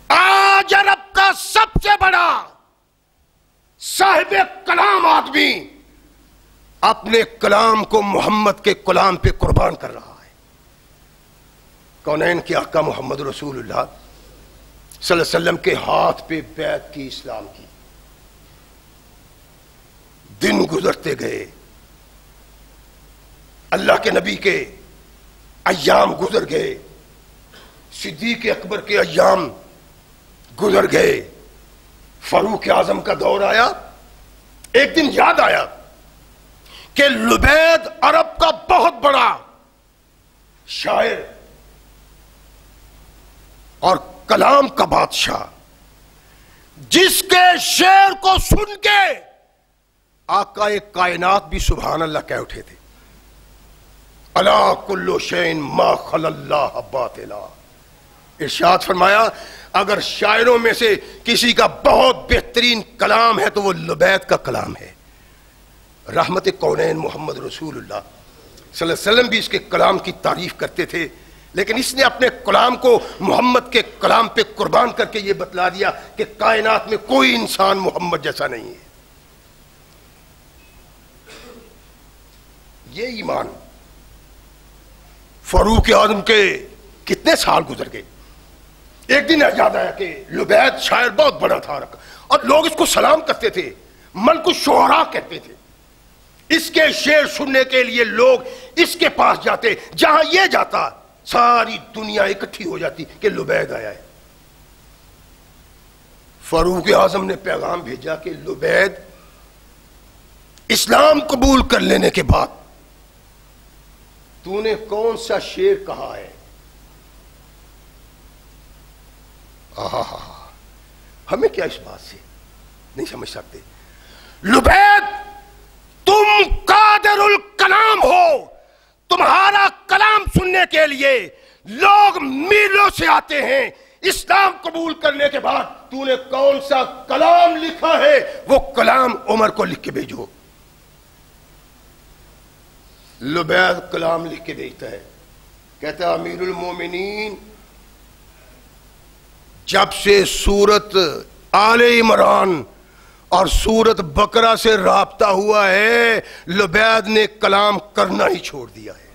آج عرب کا سب سے بڑا صاحب کلام آدمی اپنے کلام کو محمد کے کلام پہ قربان کر رہا ہے. کونین کے آقا محمد رسول اللہ صلی اللہ علیہ وسلم کے ہاتھ پہ بیعت کی، اسلام کی. دن گزرتے گئے، اللہ کے نبی کے ایام گزر گئے، صدیق اکبر کے ایام گزر گئے، فاروق اعظم کا دور آیا. ایک دن یاد آیا کہ لبید عرب کا بہت بڑا شاعر اور کلام کا بادشاہ، جس کے شعر کو سن کے آقا کائنات بھی سبحان اللہ کہہ اٹھے تھے. الا کل شیء ما خلا اللہ باطلا. ارشاد فرمایا اگر شاعروں میں سے کسی کا بہت بہترین کلام ہے تو وہ لبید کا کلام ہے. رحمت کونین محمد رسول اللہ صلی اللہ علیہ وسلم بھی اس کے کلام کی تعریف کرتے تھے، لیکن اس نے اپنے کلام کو محمد کے کلام پہ قربان کر کے یہ بتلا دیا کہ کائنات میں کوئی انسان محمد جیسا نہیں ہے. یہ ایمان فاروق اعظم کے کتنے سال گزر گئے، ایک دن یاد آیا کہ لبید شاعر بہت بڑا تھا اور لوگ اس کو سلام کرتے تھے، ملک الشعراء کہتے تھے. اس کے شعر سننے کے لیے لوگ اس کے پاس جاتے، جہاں یہ جاتا ساری دنیا اکٹھی ہو جاتی کہ لبید آیا ہے. فاروق اعظم نے پیغام بھیجا کہ لبید، اسلام قبول کر لینے کے بعد تو نے کون سا شعر کہا ہے؟ ہمیں کیا اس بات سے نہیں سمجھ سکتے. لبید، تم قادر الکلام ہو، تمہارا کلام سننے کے لیے لوگ میلوں سے آتے ہیں. اسلام قبول کرنے کے بعد تو نے کون سا کلام لکھا ہے؟ وہ کلام عمر کو لکھ کے بھیجو. لبید کلام لکھ کے بھیجتا ہے، کہتا ہے امیر المومنین، جب سے سورت آل عمران اور سورت بقرہ سے رابطہ ہوا ہے، لبید نے کلام کرنا ہی چھوڑ دیا ہے.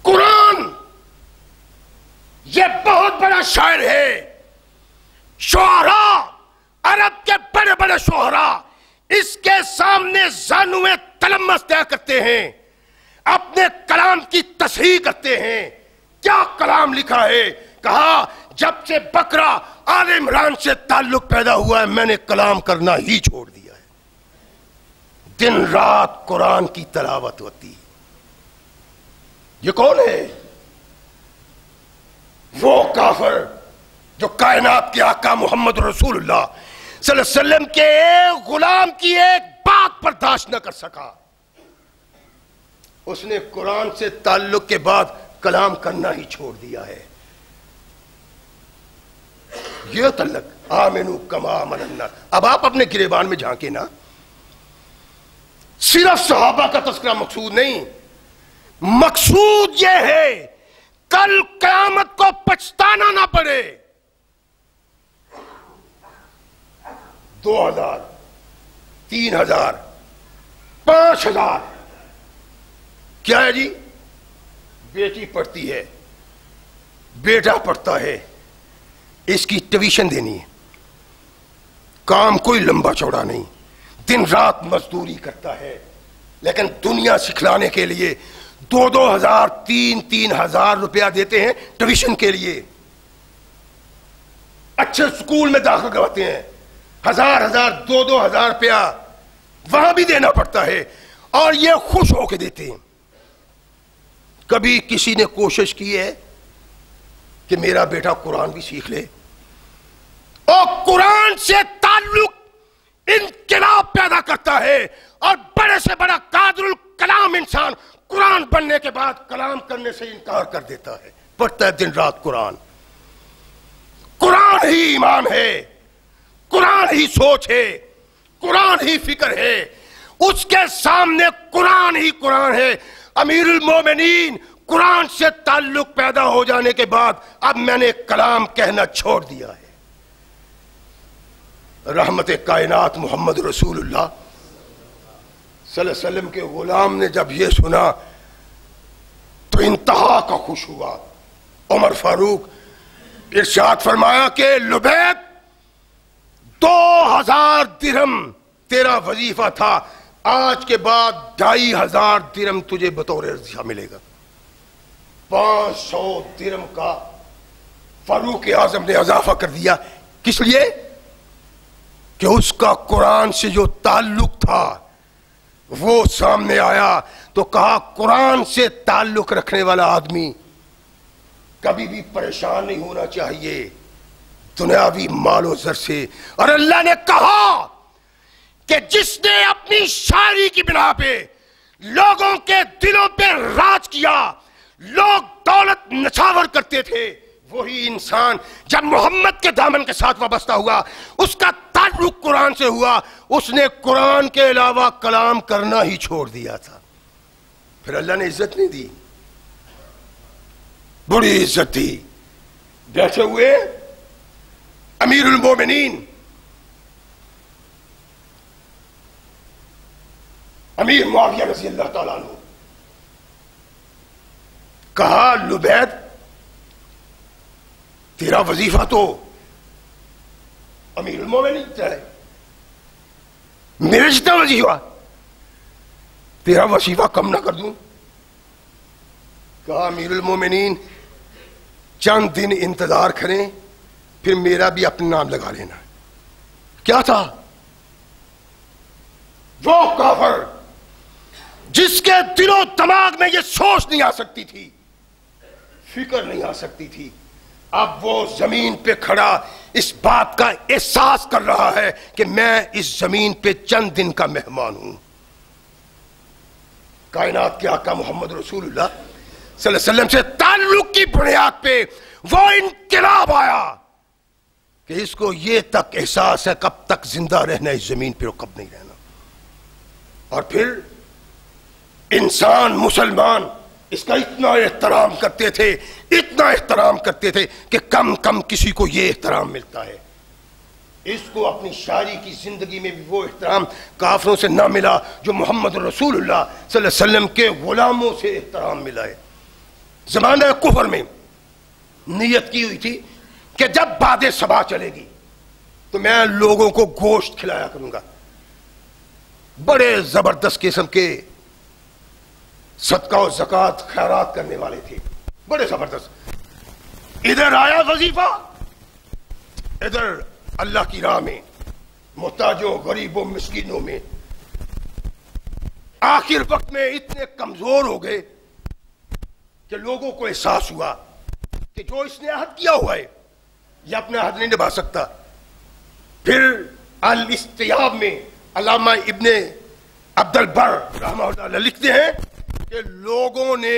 قرآن یہ بہت بڑا شاعر ہے. شعراء، عرب کے بڑے بڑے شعراء اس کے سامنے زانوے تلمس دیا کرتے ہیں، اپنے کلام کی تصحیح کرتے ہیں. کیا کلام لکھا ہے؟ کہا جب سے بقرہ آل عمران سے تعلق پیدا ہوا ہے میں نے کلام کرنا ہی چھوڑ دیا ہے. دن رات قرآن کی تلاوت ہوتی. یہ کون ہے؟ وہ کافر جو کائنات کے آقا محمد رسول اللہ صلی اللہ علیہ وسلم کے ایک غلام کی ایک بات برداشت نہ کر سکا. اس نے قرآن سے تعلق کے بعد کلام کرنا ہی چھوڑ دیا ہے. یہ تعلق آمنو کما آمن الناس. اب آپ اپنے گریبان میں جھانکے نا، صرف صحابہ کا تذکرہ مقصود نہیں، مقصود یہ ہے کل قیامت کو پچھتانا نہ پڑے. 2000 3000 5000 کیا ہے جی؟ بیٹی پڑھتی ہے، بیٹا پڑھتا ہے، اس کی ٹیوشن دینی ہے. کام کوئی لمبا چوڑا نہیں، دن رات مزدوری کرتا ہے، لیکن دنیا سکھلانے کے لیے 2000 3000 روپیہ دیتے ہیں ٹیوشن کے لیے. اچھے سکول میں داخل کرواتے ہیں، 1000 2000 روپیہ وہاں بھی دینا پڑتا ہے، اور یہ خوش ہو کے دیتے ہیں. کبھی کسی نے کوشش کی ہے کہ میرا بیٹا قرآن بھی سیکھ لے؟ اور قرآن سے تعلق انقلاب پیدا کرتا ہے، اور بڑے سے بڑا قادر الکلام انسان قرآن بننے کے بعد کلام کرنے سے انکار کر دیتا ہے. پڑھتا ہے دن رات قرآن. قرآن ہی ایمان ہے، قرآن ہی سوچ ہے، قرآن ہی فکر ہے. اس کے سامنے قرآن ہی قرآن ہے. امیر المومنین، قرآن سے تعلق پیدا ہو جانے کے بعد اب میں نے کلام کہنا چھوڑ دیا ہے. رحمت کائنات محمد رسول اللہ صلی اللہ علیہ وسلم کے غلام نے جب یہ سنا تو انتہا کا خوش ہوا. عمر فاروق ارشاد فرمایا کہ لبید 2000 درہم تیرا وظیفہ تھا، آج کے بعد 2500 درہم تجھے بطور وظیفہ ملے گا. 500 درہم کا فاروق اعظم نے اضافہ کر دیا. کس لیے؟ کہ اس کا قرآن سے جو تعلق تھا وہ سامنے آیا. تو کہا قرآن سے تعلق رکھنے والا آدمی کبھی بھی پریشان نہیں ہونا چاہیے دنیاوی مال و زر سے. اور اللہ نے کہا کہ جس نے اپنی شاعری کی بنا پہ لوگوں کے دلوں پہ راج کیا، لوگ دولت نچھاور کرتے تھے، وہی انسان جب محمد کے دامن کے ساتھ وابستہ ہوا، اس کا تعلق قرآن سے ہوا، اس نے قرآن کے علاوہ کلام کرنا ہی چھوڑ دیا تھا. پھر اللہ نے عزت نہیں دی، بڑی عزت دی. بیٹھے ہوئے امیر المومنین امیر معاویہ رضی اللہ تعالیٰ عنہ، کہا لبید تیرا وظیفہ تو امیر المومنین کا ہے، میرے جتنا وظیفہ، تیرا وظیفہ کم نہ کر دوں؟ کہا امیر المومنین چند دن انتظار کریں، پھر میرا بھی اپنا نام لگا لینا۔ کیا تھا؟ وہ کافر جس کے دل و دماغ میں یہ سوچ نہیں آ سکتی تھی، فکر نہیں آ سکتی تھی، اب وہ زمین پہ کھڑا اس بات کا احساس کر رہا ہے کہ میں اس زمین پہ چند دن کا مہمان ہوں۔ کائنات کے آقا محمد رسول اللہ صلی اللہ علیہ وسلم سے تعلق کی بنیاد پہ وہ انقلاب آیا کہ اس کو یہ تک احساس ہے کب تک زندہ رہنا اس زمین پہ اور کب نہیں رہنا۔ اور پھر انسان مسلمان اس کا اتنا احترام کرتے تھے، اتنا احترام کرتے تھے کہ کم کم کسی کو یہ احترام ملتا ہے۔ اس کو اپنی شاعری کی زندگی میں بھی وہ احترام کافروں سے نہ ملا جو محمد رسول اللہ صلی اللہ علیہ وسلم کے غلاموں سے احترام ملا ہے۔ زمانہ کفر میں نیت کی ہوئی تھی کہ جب باد صبا چلے گی تو میں لوگوں کو گوشت کھلایا کروں گا، بڑے زبردست قسم کے صدقہ و زکوٰۃ خیرات کرنے والے تھے، بڑے زبردست۔ ادھر آیا وظیفہ، ادھر اللہ کی راہ میں محتاجوں غریبوں مسکینوں میں۔ آخر وقت میں اتنے کمزور ہو گئے کہ لوگوں کو احساس ہوا کہ جو اس نے عہد کیا ہوا ہے یہ اپنا عہد نہیں نبھا سکتا۔ پھر الاستیاب میں علامہ ابن عبد البر رحمہ اللہ علیہ لکھتے ہیں کہ لوگوں نے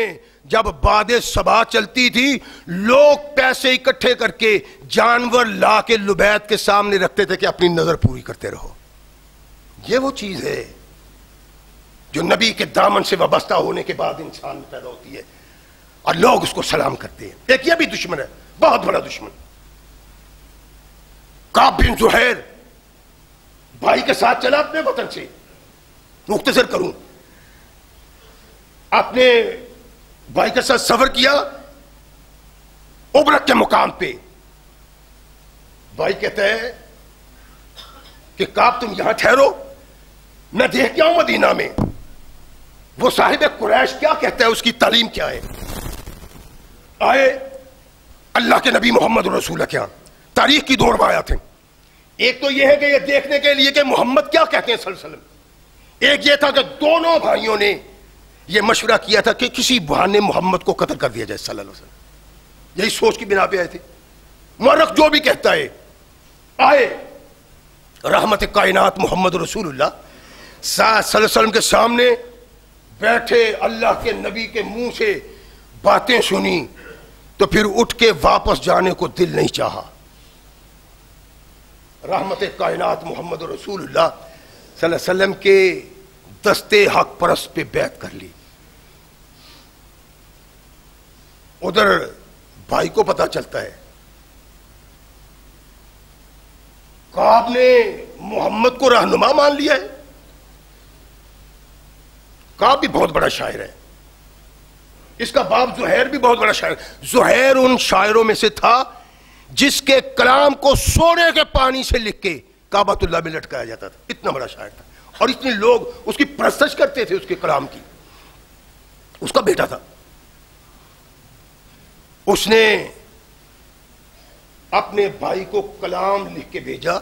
جب باد صبا چلتی تھی لوگ پیسے اکٹھے کر کے جانور لا کے لبید کے سامنے رکھتے تھے کہ اپنی نظر پوری کرتے رہو۔ یہ وہ چیز ہے جو نبی کے دامن سے وابستہ ہونے کے بعد انسان میں پیدا ہوتی ہے، اور لوگ اس کو سلام کرتے ہیں۔ ایک یہ بھی دشمن ہے، بہت بڑا دشمن۔ کعب بن زہیر بھائی کے ساتھ چلا اپنے وطن سے، مختصر کروں، اپنے بھائی کے ساتھ سفر کیا ابرک کے مقام پہ۔ بھائی کہتا ہے کہ کعب تم یہاں ٹھہرو، میں دیکھ کے آؤں مدینہ میں وہ صاحب قریش کیا کہتا ہے، اس کی تعلیم کیا ہے۔ آئے اللہ کے نبی محمد رسول اللہ کے ہاں، تاریخ کی دو روایات ہیں۔ ایک تو یہ ہے کہ یہ دیکھنے کے لیے کہ محمد کیا کہتے ہیں صلی اللہ علیہ وسلم، ایک یہ تھا کہ دونوں بھائیوں نے یہ مشورہ کیا تھا کہ کسی بہانے محمد کو قتل کر دیا جائے صلی اللہ علیہ وسلم۔ یہی سوچ کی بنا پہ آئے تھے۔ مورخ جو بھی کہتا ہے، آئے رحمت کائنات محمد رسول اللہ صلی اللہ علیہ وسلم کے سامنے بیٹھے، اللہ کے نبی کے منہ سے باتیں سنی تو پھر اٹھ کے واپس جانے کو دل نہیں چاہا۔ رحمت کائنات محمد رسول اللہ صلی اللہ علیہ وسلم کے دستے حق پرست پہ بیعت کر لی۔ ادھر بھائی کو پتا چلتا ہے کعب نے محمد کو رہنما مان لیا ہے۔ کعب بھی بہت بڑا شاعر ہے، اس کا باپ زہیر بھی بہت بڑا شاعر۔ زہیر ان شاعروں میں سے تھا جس کے کلام کو سونے کے پانی سے لکھ کے کعبۃ اللہ میں لٹکایا جاتا تھا، اتنا بڑا شاعر تھا، اور اتنے لوگ اس کی پرستش کرتے تھے اس کے کلام کی۔ اس کا بیٹا تھا، اس نے اپنے بھائی کو کلام لکھ کے بھیجا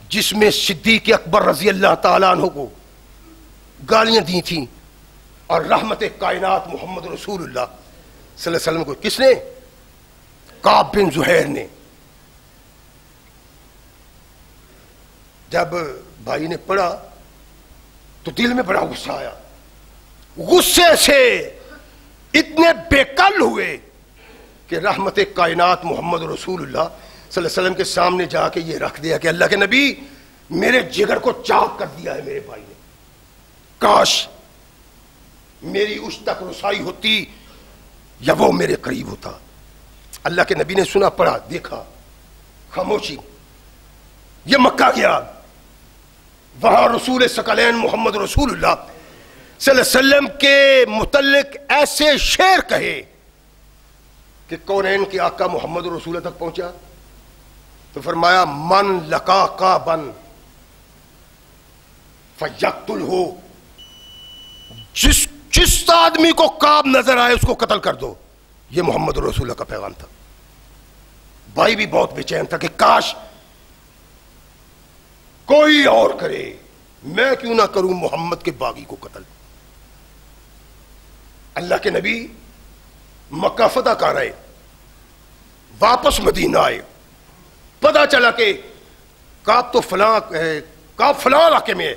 جس میں صدیق اکبر رضی اللہ تعالیٰ عنہ کو گالیاں دی تھیں، اور رحمت کائنات محمد رسول اللہ صلی اللہ علیہ وسلم کو کس نے؟ کعب بن زہیر نے۔ جب بھائی نے پڑھا تو دل میں بڑا غصہ آیا، غصے سے اتنے بے کل ہوئے کہ رحمت کائنات محمد رسول اللہ صلی اللہ علیہ وسلم کے سامنے جا کے یہ رکھ دیا کہ اللہ کے نبی، میرے جگر کو چاک کر دیا ہے میرے بھائی نے، کاش میری اس تک رسائی ہوتی یا وہ میرے قریب ہوتا۔ اللہ کے نبی نے سنا، پڑھا، دیکھا، خاموشی۔ یہ مکہ گیا، وہاں رسول ثقلین محمد رسول اللہ صلی اللہ علیہ وسلم کے متعلق ایسے شعر کہے کہ کونین کے آقا محمد رسول تک پہنچا تو فرمایا من لقا قابن فیقتلہ، جس آدمی کو کعب نظر آئے اس کو قتل کر دو. یہ محمد رسول اللہ کا پیغام تھا. بھائی بھی بہت بے چین تھا کہ کاش کوئی اور کرے، میں کیوں نہ کروں محمد کے باغی کو قتل. اللہ کے نبی مکہ فتح کر آئے، واپس مدینہ آئے، پتہ چلا کہ کعب تو کعب فلاں علاقے میں ہے.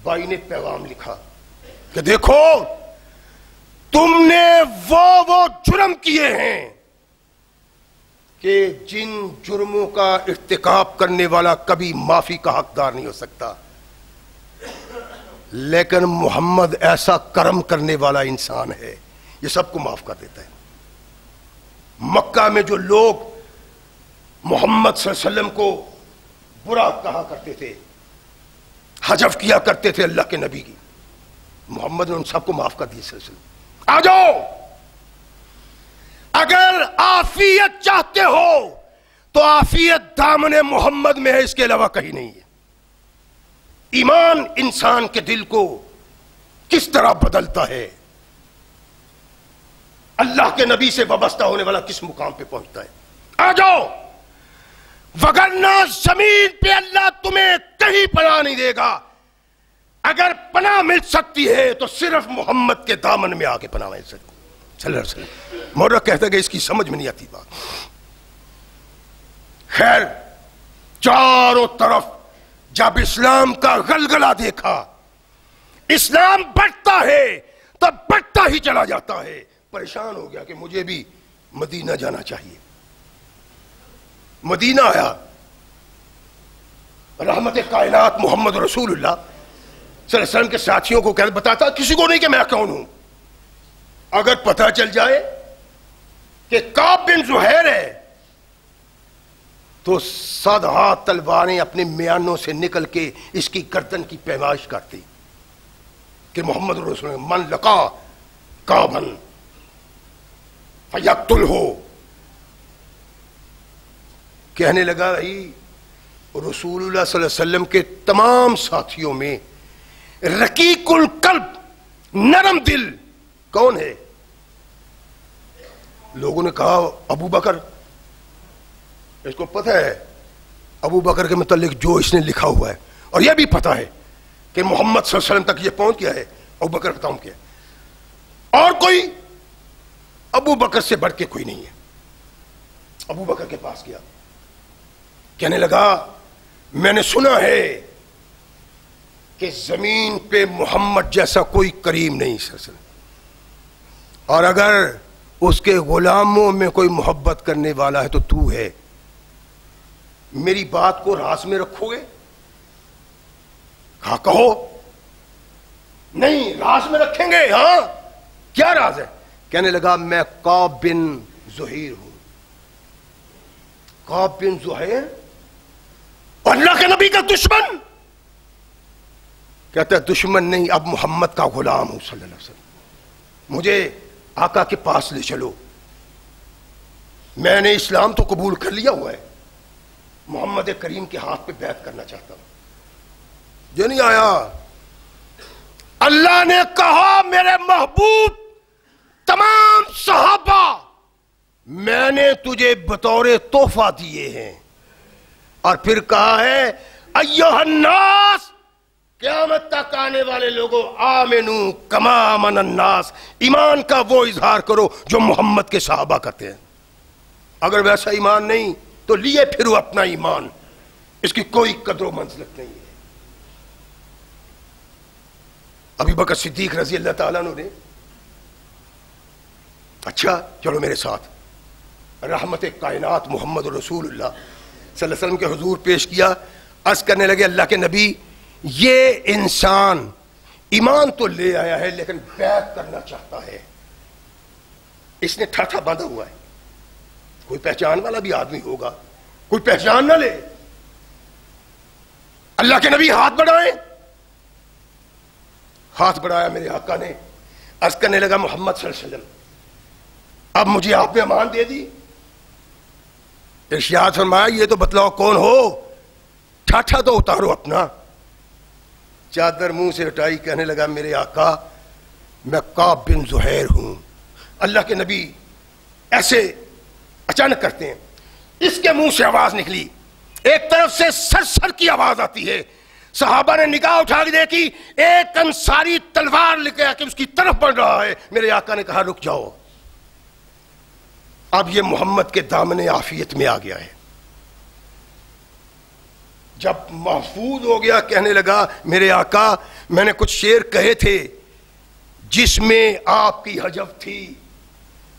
بھائی نے پیغام لکھا کہ دیکھو تم نے وہ جرم کیے ہیں کہ جن جرموں کا ارتکاب کرنے والا کبھی معافی کا حقدار نہیں ہو سکتا، لیکن محمد ایسا کرم کرنے والا انسان ہے، یہ سب کو معاف کر دیتا ہے. مکہ میں جو لوگ محمد صلی اللہ علیہ وسلم کو برا کہا کرتے تھے، حجف کیا کرتے تھے اللہ کے نبی کی، محمد نے ان سب کو معاف کر دیا صلی اللہ علیہ وسلم. آ جاؤ، اگر عافیت چاہتے ہو تو عافیت دامن محمد میں ہے، اس کے علاوہ کہیں نہیں ہے. ایمان انسان کے دل کو کس طرح بدلتا ہے، اللہ کے نبی سے وابستہ ہونے والا کس مقام پہ پہنچتا ہے. آ جاؤ، وگرنہ زمین پہ اللہ تمہیں کہیں پناہ نہیں دے گا. اگر پناہ مل سکتی ہے تو صرف محمد کے دامن میں آگے پناہ مل سکتی صلی اللہ علیہ وسلم. مورخ کہتا ہے کہ اس کی سمجھ میں نہیں آتی بات. خیر، چاروں طرف جب اسلام کا غلغلہ دیکھا، اسلام بڑھتا ہے تب بڑھتا ہی چلا جاتا ہے، پریشان ہو گیا کہ مجھے بھی مدینہ جانا چاہیے. مدینہ آیا، رحمت کائنات محمد رسول اللہ صلی اللہ علیہ وسلم کے ساتھیوں کو کہہ بتاتا، کسی کو نہیں کہ میں کون ہوں. اگر پتہ چل جائے کہ کعب بن زہیر ہے تو 100 ہاتھ تلواریں اپنے میانوں سے نکل کے اس کی گردن کی پیمائش کرتی کہ محمد رسول اللہ من لقا کعبن فیقتلہ. کہنے لگا بھائی رسول اللہ صلی اللہ علیہ وسلم کے تمام ساتھیوں میں رقیق القلب، نرم دل کون ہے؟ لوگوں نے کہا ابو بکر. اس کو پتہ ہے ابو بکر کے متعلق جو اس نے لکھا ہوا ہے، اور یہ بھی پتہ ہے کہ محمد صلی اللہ علیہ وسلم تک یہ پہنچ گیا ہے. ابو بکر بتاؤں کیا، اور کوئی ابو بکر سے بڑھ کے کوئی نہیں ہے. ابو بکر کے پاس گیا، کہنے لگا میں نے سنا ہے کہ زمین پہ محمد جیسا کوئی کریم نہیں صلی اللہ علیہ وسلم، اور اگر اس کے غلاموں میں کوئی محبت کرنے والا ہے تو تو ہے. میری بات کو راز میں رکھو گے؟ کہا کہو. نہیں، راز میں رکھیں گے. ہاں، کیا راز ہے؟ کہنے لگا میں کعب بن زہیر ہوں. کعب بن زہیر اللہ کے نبی کا دشمن؟ کہتا ہے دشمن نہیں، اب محمد کا غلام ہوں صلی اللہ علیہ وسلم. مجھے آقا کے پاس لے چلو، میں نے اسلام تو قبول کر لیا ہوا ہے، محمد کریم کے ہاتھ پہ بیعت کرنا چاہتا ہوں. جو نہیں آیا. اللہ نے کہا میرے محبوب تمام صحابہ میں نے تجھے بطور تحفہ دیے ہیں، اور پھر کہا ہے ایھا الناس، قیامت تک آنے والے لوگوں آمنو کما آمن الناس، ایمان کا وہ اظہار کرو جو محمد کے صحابہ کرتے ہیں. اگر ویسا ایمان نہیں تو لیے پھرو اپنا ایمان، اس کی کوئی قدر و منزلت نہیں ہے. ابی بکر صدیق رضی اللہ تعالیٰ عنہ نے اچھا چلو میرے ساتھ، رحمت کائنات محمد رسول اللہ صلی اللہ علیہ وسلم کے حضور پیش کیا. عرض کرنے لگے اللہ کے نبی یہ انسان ایمان تو لے آیا ہے لیکن بیعت کرنا چاہتا ہے، اس نے ٹھاٹھا باندھا ہوا ہے. کوئی پہچان والا بھی آدمی ہوگا، کوئی پہچان نہ لے. اللہ کے نبی ہاتھ بڑھائیں. ہاتھ بڑھایا میرے آقا نے. عرض کرنے لگا محمد صلی اللہ علیہ وسلم اب مجھے آپ نے امان دے دی. ارشاد فرمایا یہ تو بتلاؤ کون ہو, ٹھاٹھا تو اتارو اپنا. چادر منہ سے اٹھائی, کہنے لگا میرے آقا میں کعب بن زہیر ہوں. اللہ کے نبی ایسے اچانک کرتے ہیں. اس کے منہ سے آواز نکلی, ایک طرف سے سر سر کی آواز آتی ہے. صحابہ نے نگاہ اٹھا کے دیکھی, ایک انصاری تلوار لے کے اس کی طرف بڑھ رہا ہے. میرے آقا نے کہا رک جاؤ, اب یہ محمد کے دامن عافیت میں آ گیا ہے. جب محفوظ ہو گیا کہنے لگا میرے آقا میں نے کچھ شعر کہے تھے جس میں آپ کی حجب تھی,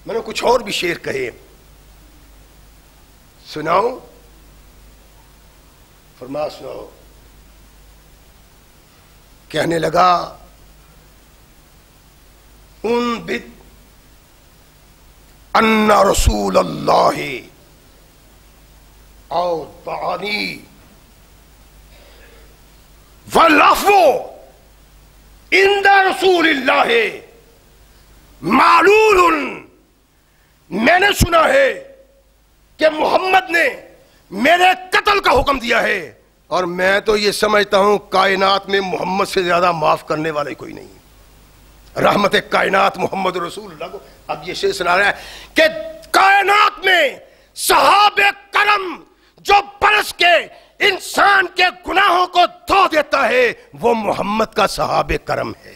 میں نے کچھ اور بھی شعر کہے, سناؤ؟ فرما سناؤ. کہنے لگا انبت ان رسول اللہ اوضعنی والعفو عند رسول اللہ معلول. میں نے سنا ہے کہ محمد نے میرے قتل کا حکم دیا ہے, اور میں تو یہ سمجھتا ہوں کائنات میں محمد سے زیادہ معاف کرنے والا کوئی نہیں. رحمت کائنات محمد رسول اللہ کو اب یہ شعر سنا رہا ہے کہ کائنات میں صحابہ کرم جو برس کے انسان کے گناہوں کو دھو دیتا ہے وہ محمد کا صحابہ کرم ہے.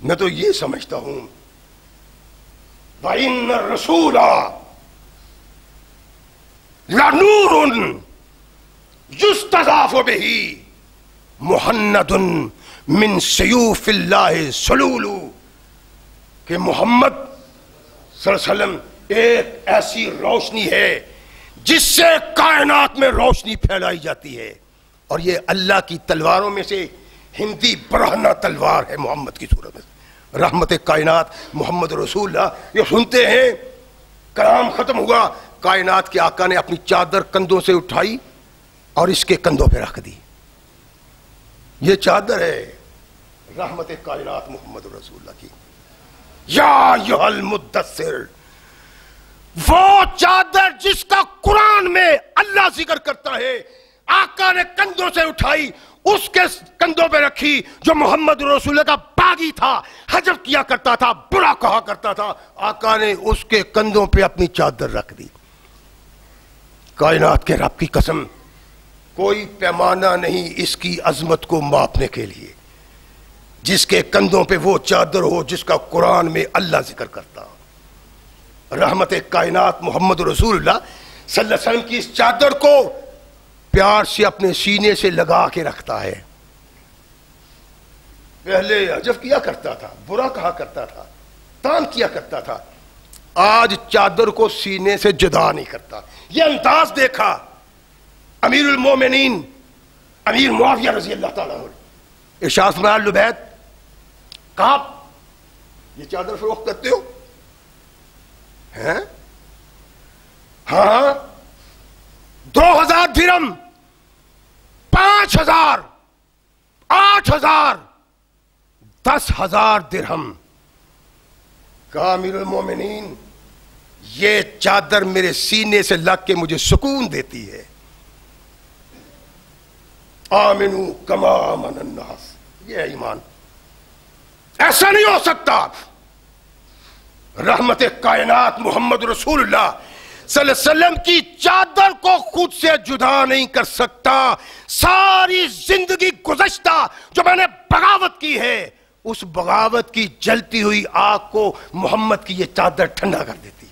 میں تو یہ سمجھتا ہوں وَإِنَّ الرَّسُولَ لَنُورٌ يُسْتَضَافُ بِهِ مُحَنَّدٌ من سیوف اللہ سلول, کہ محمد صلی اللہ علیہ وسلم ایک ایسی روشنی ہے جس سے کائنات میں روشنی پھیلائی جاتی ہے, اور یہ اللہ کی تلواروں میں سے ہندی برہنہ تلوار ہے محمد کی صورت میں. رحمت کائنات محمد رسول اللہ. یہ سنتے ہیں کلام ختم ہوا, کائنات کے آقا نے اپنی چادر کندھوں سے اٹھائی اور اس کے کندھوں پہ رکھ دی. یہ چادر ہے رحمت کائنات محمد رسول اللہ کی. یا ایھا المدثر, وہ چادر جس کا قرآن میں اللہ ذکر کرتا ہے, آقا نے کندھوں سے اٹھائی, اس کے کندھوں پہ رکھی جو محمد رسول اللہ کا باغی تھا, حجب کیا کرتا تھا, برا کہا کرتا تھا. آقا نے اس کے کندھوں پہ اپنی چادر رکھ دی. کائنات کے رب کی قسم کوئی پیمانہ نہیں اس کی عظمت کو ماپنے کے لیے, جس کے کندھوں پہ وہ چادر ہو جس کا قرآن میں اللہ ذکر کرتا. رحمت کائنات محمد رسول اللہ صلی اللہ علیہ وسلم کی اس چادر کو پیار سے اپنے سینے سے لگا کے رکھتا ہے. پہلے عجب کیا کرتا تھا, برا کہا کرتا تھا, تان کیا کرتا تھا, آج چادر کو سینے سے جدا نہیں کرتا. یہ انداز دیکھا امیر المومنین امیر معاویہ رضی اللہ تعالیٰ عنہ. ارشاد فرمایا لبید کعب یہ چادر فروخت کرتے ہو؟ ہیں؟ ہاں 2000 درہم, 5000, 8000, 10,000 درہم. کہا امیر المومنین یہ چادر میرے سینے سے لگ کے مجھے سکون دیتی ہے. آمنو کما آمن الناس, یہ ہے ایمان. ایسا نہیں ہو سکتا. رحمت کائنات محمد رسول اللہ صلی اللہ علیہ وسلم کی چادر کو خود سے جدا نہیں کر سکتا. ساری زندگی گزشتہ جو میں نے بغاوت کی ہے, اس بغاوت کی جلتی ہوئی آگ کو محمد کی یہ چادر ٹھنڈا کر دیتی.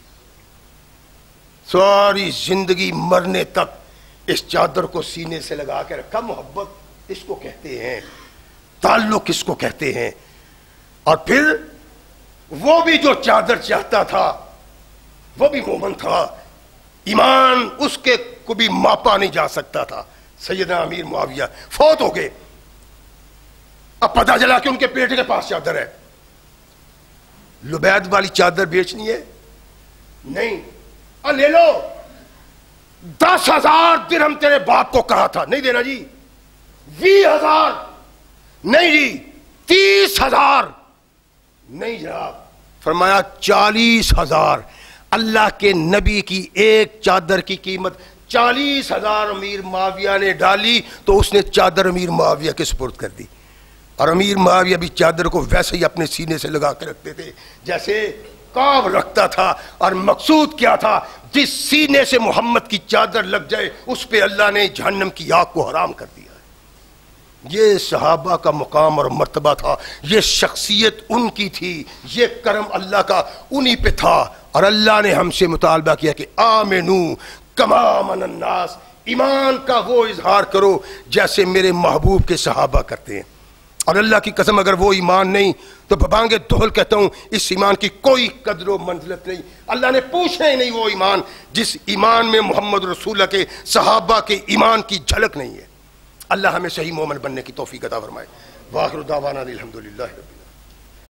ساری زندگی مرنے تک اس چادر کو سینے سے لگا کے رکھا. محبت اس کو کہتے ہیں, تعلق اس کو کہتے ہیں. اور پھر وہ بھی جو چادر چاہتا تھا وہ بھی مومن تھا, ایمان اس کے کو بھی ماپا نہیں جا سکتا تھا. سیدنا امیر معاویہ فوت ہو گئے, اب پتہ چلا کہ ان کے بیٹے کے پاس چادر ہے. لبید والی چادر بیچنی ہے؟ نہیں, لے لو. 10,000 درہم تیرے باپ کو کہا تھا, نہیں دینا جی. 20,000 نہیں جی. 30,000 نہیں جناب. فرمایا 40,000 اللہ کے نبی کی ایک چادر کی قیمت 40,000 امیر معاویہ نے ڈالی تو اس نے چادر امیر معاویہ کے سپرد کر دی. اور امیر معاویہ بھی چادر کو ویسے ہی اپنے سینے سے لگا کے رکھتے تھے جیسے کاو رکھتا تھا. اور مقصود کیا تھا؟ جس سینے سے محمد کی چادر لگ جائے اس پہ اللہ نے جہنم کی آگ کو حرام کر دیا. یہ صحابہ کا مقام اور مرتبہ تھا، یہ شخصیت ان کی تھی، یہ کرم اللہ کا انہی پہ تھا. اور اللہ نے ہم سے مطالبہ کیا کہ آمنو کما آمن الناس، ایمان کا وہ اظہار کرو جیسے میرے محبوب کے صحابہ کرتے ہیں. اور اللہ کی قسم اگر وہ ایمان نہیں تو ببانگے دہل کہتا ہوں اس ایمان کی کوئی قدر و منزلت نہیں. اللہ نے پوچھا ہی نہیں وہ ایمان جس ایمان میں محمد رسول اللہ کے صحابہ کے ایمان کی جھلک نہیں ہے. اللہ ہمیں صحیح مومن بننے کی توفیق عطا فرمائے. وآخر دعوانا الحمدللہ رب العالمین.